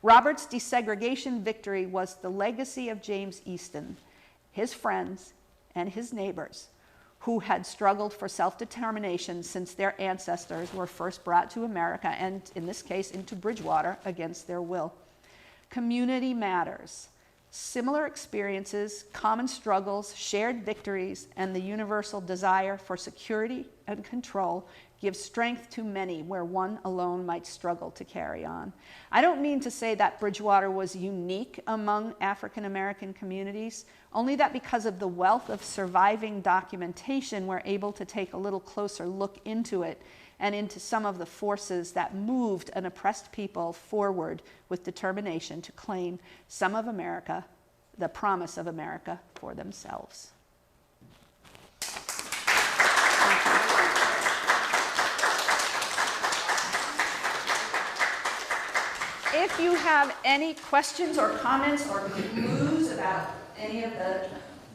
Roberts' desegregation victory was the legacy of James Easton, his friends, and his neighbors, who had struggled for self-determination since their ancestors were first brought to America, and in this case, into Bridgewater, against their will. Community matters. Similar experiences, common struggles, shared victories, and the universal desire for security and control give strength to many where one alone might struggle to carry on. I don't mean to say that Bridgewater was unique among African American communities, only that because of the wealth of surviving documentation, we're able to take a little closer look into it and into some of the forces that moved an oppressed people forward with determination to claim some of America, the promise of America, for themselves. If you have any questions or comments or clues about any of the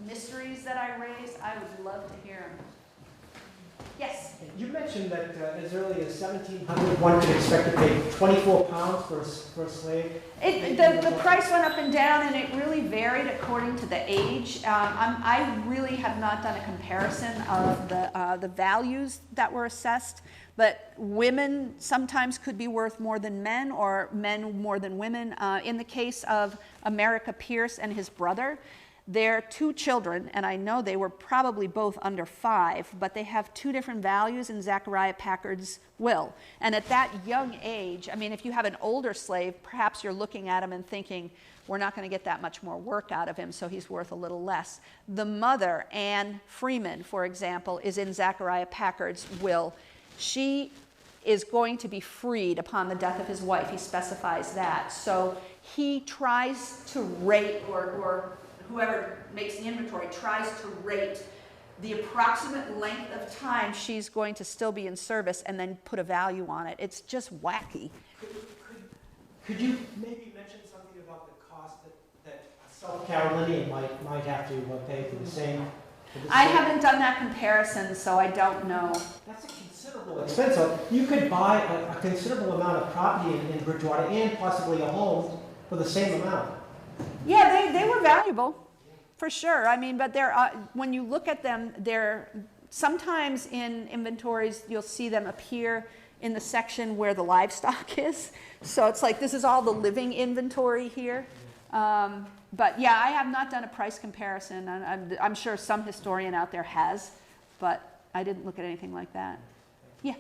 mysteries that I raised, I would love to hear them. Yes? You mentioned that as early as 1700, one could expect to pay 24 pounds for a slave. The price went up and down, and it really varied according to the age. I really have not done a comparison of the values that were assessed, but women sometimes could be worth more than men, or men more than women. In the case of America Pierce and his brother, their two children, and I know they were probably both under 5, but they have 2 different values in Zachariah Packard's will. And at that young age, I mean, if you have an older slave, perhaps you're looking at him and thinking, we're not going to get that much more work out of him, so he's worth a little less. The mother, Anne Freeman, for example, is in Zachariah Packard's will. She is going to be freed upon the death of his wife. He specifies that. So he tries to rate, or whoever makes the inventory tries to rate the approximate length of time she's going to still be in service and then put a value on it. It's just wacky. Could you maybe mention something about the cost that a South Carolinian might have to pay for the same? I haven't done that comparison, so I don't know. That's a considerable expense. So you could buy a considerable amount of property in Bridgewater and possibly a home for the same amount. Yeah, they were valuable, for sure. I mean, but when you look at them, they're sometimes in inventories, you'll see them appear in the section where the livestock is. So it's like, this is all the living inventory here. But yeah, I have not done a price comparison. I'm sure some historian out there has, but I didn't look at anything like that. Yeah.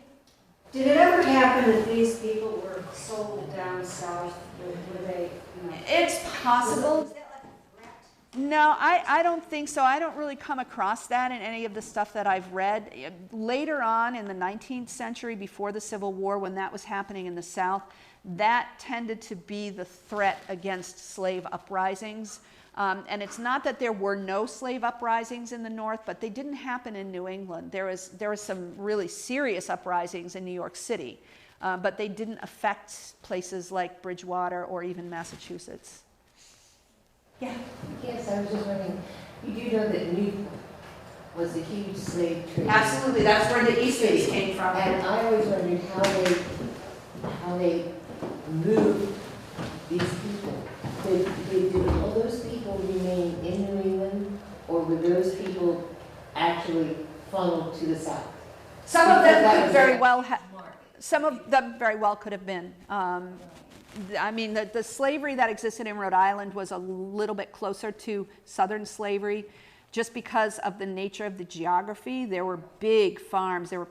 Did it ever happen that these people were sold down south? Were they? You know, It's possible. Was that like a threat? No, I don't think so. I don't really come across that in any of the stuff that I've read. Later on in the 19th century, before the Civil War, when that was happening in the South, that tended to be the threat against slave uprisings. And it's not that there were no slave uprisings in the North, but they didn't happen in New England. There was some really serious uprisings in New York City, but they didn't affect places like Bridgewater or even Massachusetts. Yeah. Yes, I was just wondering, you do know that Newport was a huge slave trade. Absolutely, that's where the East Indies came from. And I always wondered how they moved these people. Did all those people remain in New England, or were those people actually funneled to the south? Some of them Because could that very was well a have. market. Some of them very well could have been. I mean, the slavery that existed in Rhode Island was a little bit closer to Southern slavery, just because of the nature of the geography. There were big farms, there were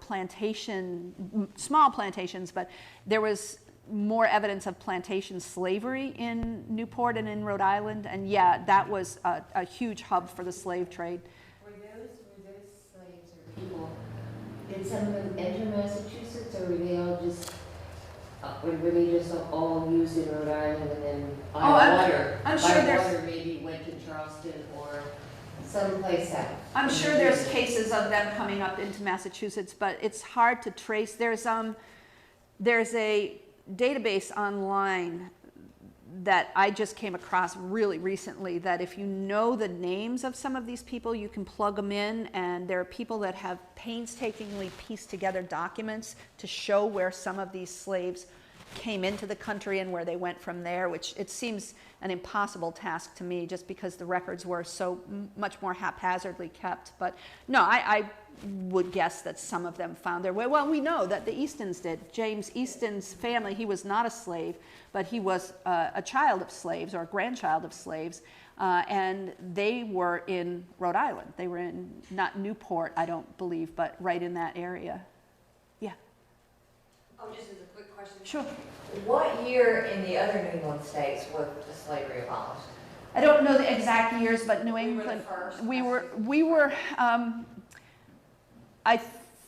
small plantations, but there was more evidence of plantation slavery in Newport and in Rhode Island. And yeah, that was a huge hub for the slave trade. Were those slaves or people did some of them enter Massachusetts, or were they all just, were they just all used in Rhode Island and then by water? I'm sure by there's- water maybe went to Charleston or someplace else? I'm sure there's cases of them coming up into Massachusetts, but it's hard to trace. There's a database online that I just came across really recently that if you know the names of some of these people, you can plug them in, and there are people that have painstakingly pieced together documents to show where some of these slaves came into the country and where they went from there, which it seems an impossible task to me just because the records were so much more haphazardly kept. But no, I would guess that some of them found their way. Well, we know that the Eastons did. James Easton's family, he was not a slave, but he was a child of slaves or a grandchild of slaves, and they were in Rhode Island. They were in, not Newport, I don't believe, but right in that area. Yeah. Oh, just as a quick question. Sure. What year in the other New England states was the slavery abolished? I don't know the exact years, but New We were the England, first. we were, I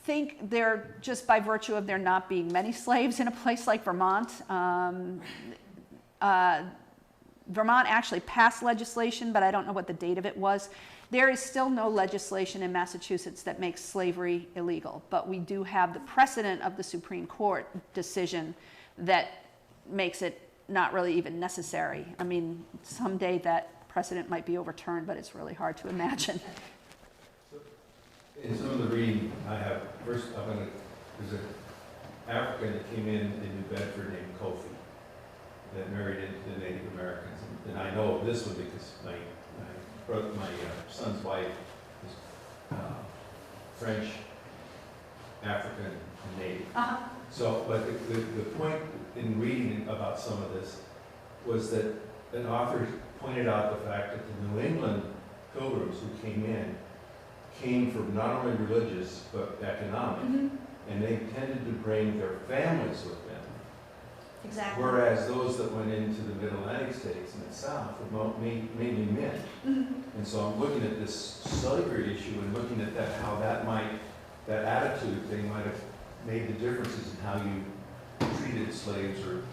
think they're, just by virtue of there not being many slaves in a place like Vermont, Vermont actually passed legislation, but I don't know what the date of it was. There is still no legislation in Massachusetts that makes slavery illegal, but we do have the precedent of the Supreme Court decision that makes it not really even necessary. I mean, someday that precedent might be overturned, but it's really hard to imagine. In some of the reading I have, first there's an African that came in New Bedford named Kofi that married into the Native Americans. And I know of this one because my son's wife is French, African, and Native. Uh-huh. So, but the point in reading about some of this was that an author pointed out the fact that the New England pilgrims who came from not only religious but economic, and they tended to bring their families with them. Exactly. Whereas those that went into the Mid-Atlantic states and the South were mainly men. And so I'm looking at this slavery issue and looking at that, how that attitude thing might have made the differences in how you treated slaves or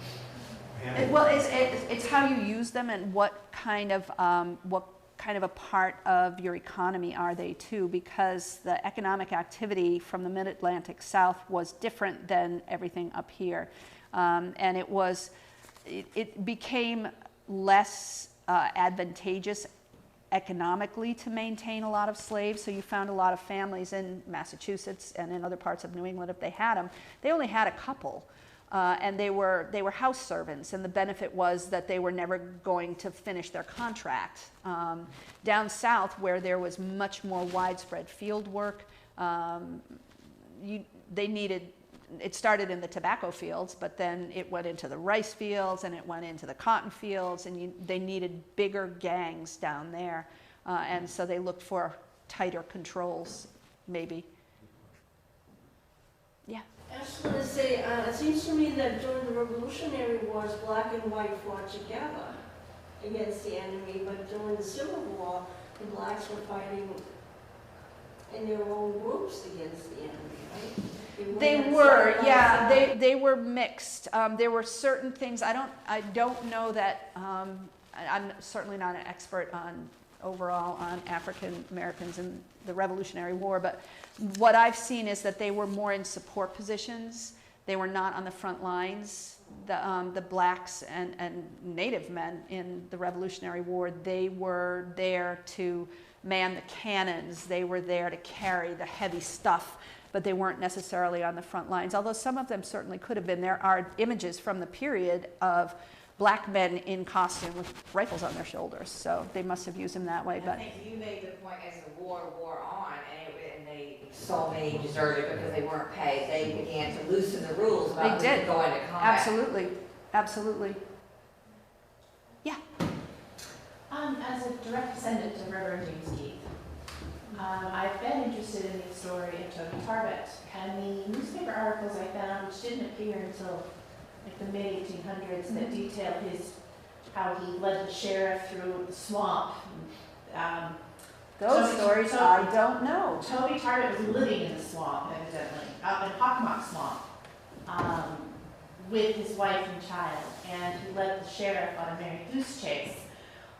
handled Well, them. it's how you use them and what kind of a part of your economy are they too, because the economic activity from the Mid-Atlantic South was different than everything up here. And it became less advantageous economically to maintain a lot of slaves. So you found a lot of families in Massachusetts and in other parts of New England, if they had them, they only had a couple. And they were house servants, and the benefit was that they were never going to finish their contract. Down south, where there was much more widespread field work, it started in the tobacco fields, but then it went into the rice fields, and it went into the cotton fields, and they needed bigger gangs down there. And so they looked for tighter controls, maybe. Yeah. I was going to say, it seems to me that during the Revolutionary Wars, black and white fought together against the enemy, but during the Civil War, the blacks were fighting in their own groups against the enemy, right? They were, yeah, they were mixed. There were certain things, I don't know that, I'm certainly not an expert overall on African Americans in the Revolutionary War, but what I've seen is that they were more in support positions. They were not on the front lines. The blacks and Native men in the Revolutionary War, they were there to man the cannons. They were there to carry the heavy stuff, but they weren't necessarily on the front lines, although some of them certainly could have been. There are images from the period of black men in costume with rifles on their shoulders, so they must have used them that way. I But think you made the point as the war wore on, and they so many deserted because they weren't paid. They began to loosen the rules about They who did. could go into combat. absolutely, absolutely. Yeah. As a direct descendant of Reverend James Keith, I've been interested in the story of Toby Tarbert, and the newspaper articles I found, which didn't appear until like the mid-1800s, that detailed how he led the sheriff through the swamp, Those Toby- stories Toby- I don't know. Toby Tarbert was living in the swamp, evidently, up in Hockomock Swamp, with his wife and child, and he led the sheriff on a Mary Goose chase.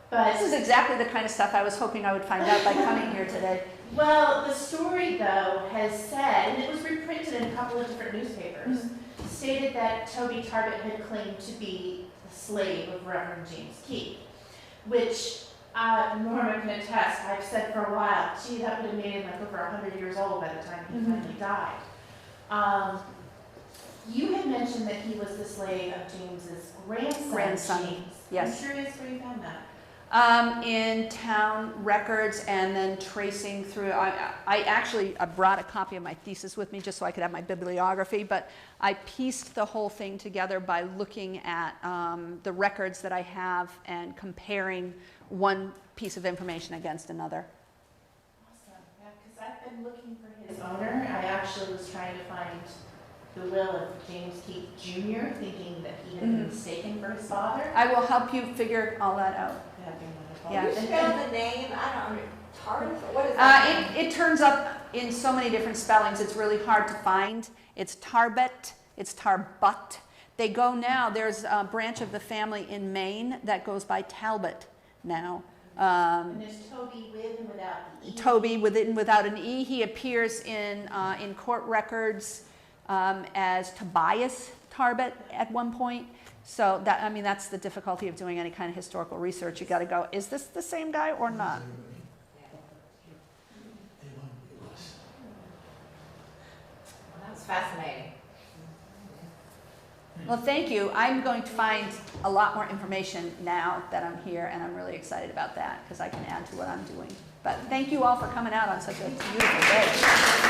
But This is exactly the kind of stuff I was hoping I would find out by coming here today. well, the story, though, has said, and it was reprinted in a couple of different newspapers, stated that Toby Tarbert had claimed to be the slave of Reverend James Keith, which Norma can attest. I've said for a while, gee, that would have made him like over 100 years old by the time he finally died. You had mentioned that he was the slave of James's grandson. James. Yes. I'm curious where you found that. In town records, and then tracing through. I actually brought a copy of my thesis with me just so I could have my bibliography, but I pieced the whole thing together by looking at the records that I have and comparing one piece of information against another. Awesome. Yeah, because I've been looking for his owner. I actually was trying to find the will of James Keith Jr., thinking that he had been mistaken for his father. I will help you figure all that out. That'd be wonderful. Yeah. You And- spell and- the name, I don't, Tarbert, what is that? It turns up in so many different spellings, it's really hard to find. It's Tarbet, it's Tarbut. They go now, there's a branch of the family in Maine that goes by Talbot now. And there's Toby with and without the E. Toby with it and without an E. He appears in court records as Tobias Tarbert at one point. So that, I mean, that's the difficulty of doing any kind of historical research. You got to go, is this the same guy or not? Well, that was fascinating. Well, thank you. I'm going to find a lot more information now that I'm here, and I'm really excited about that because I can add to what I'm doing. But thank you all for coming out on such a beautiful day.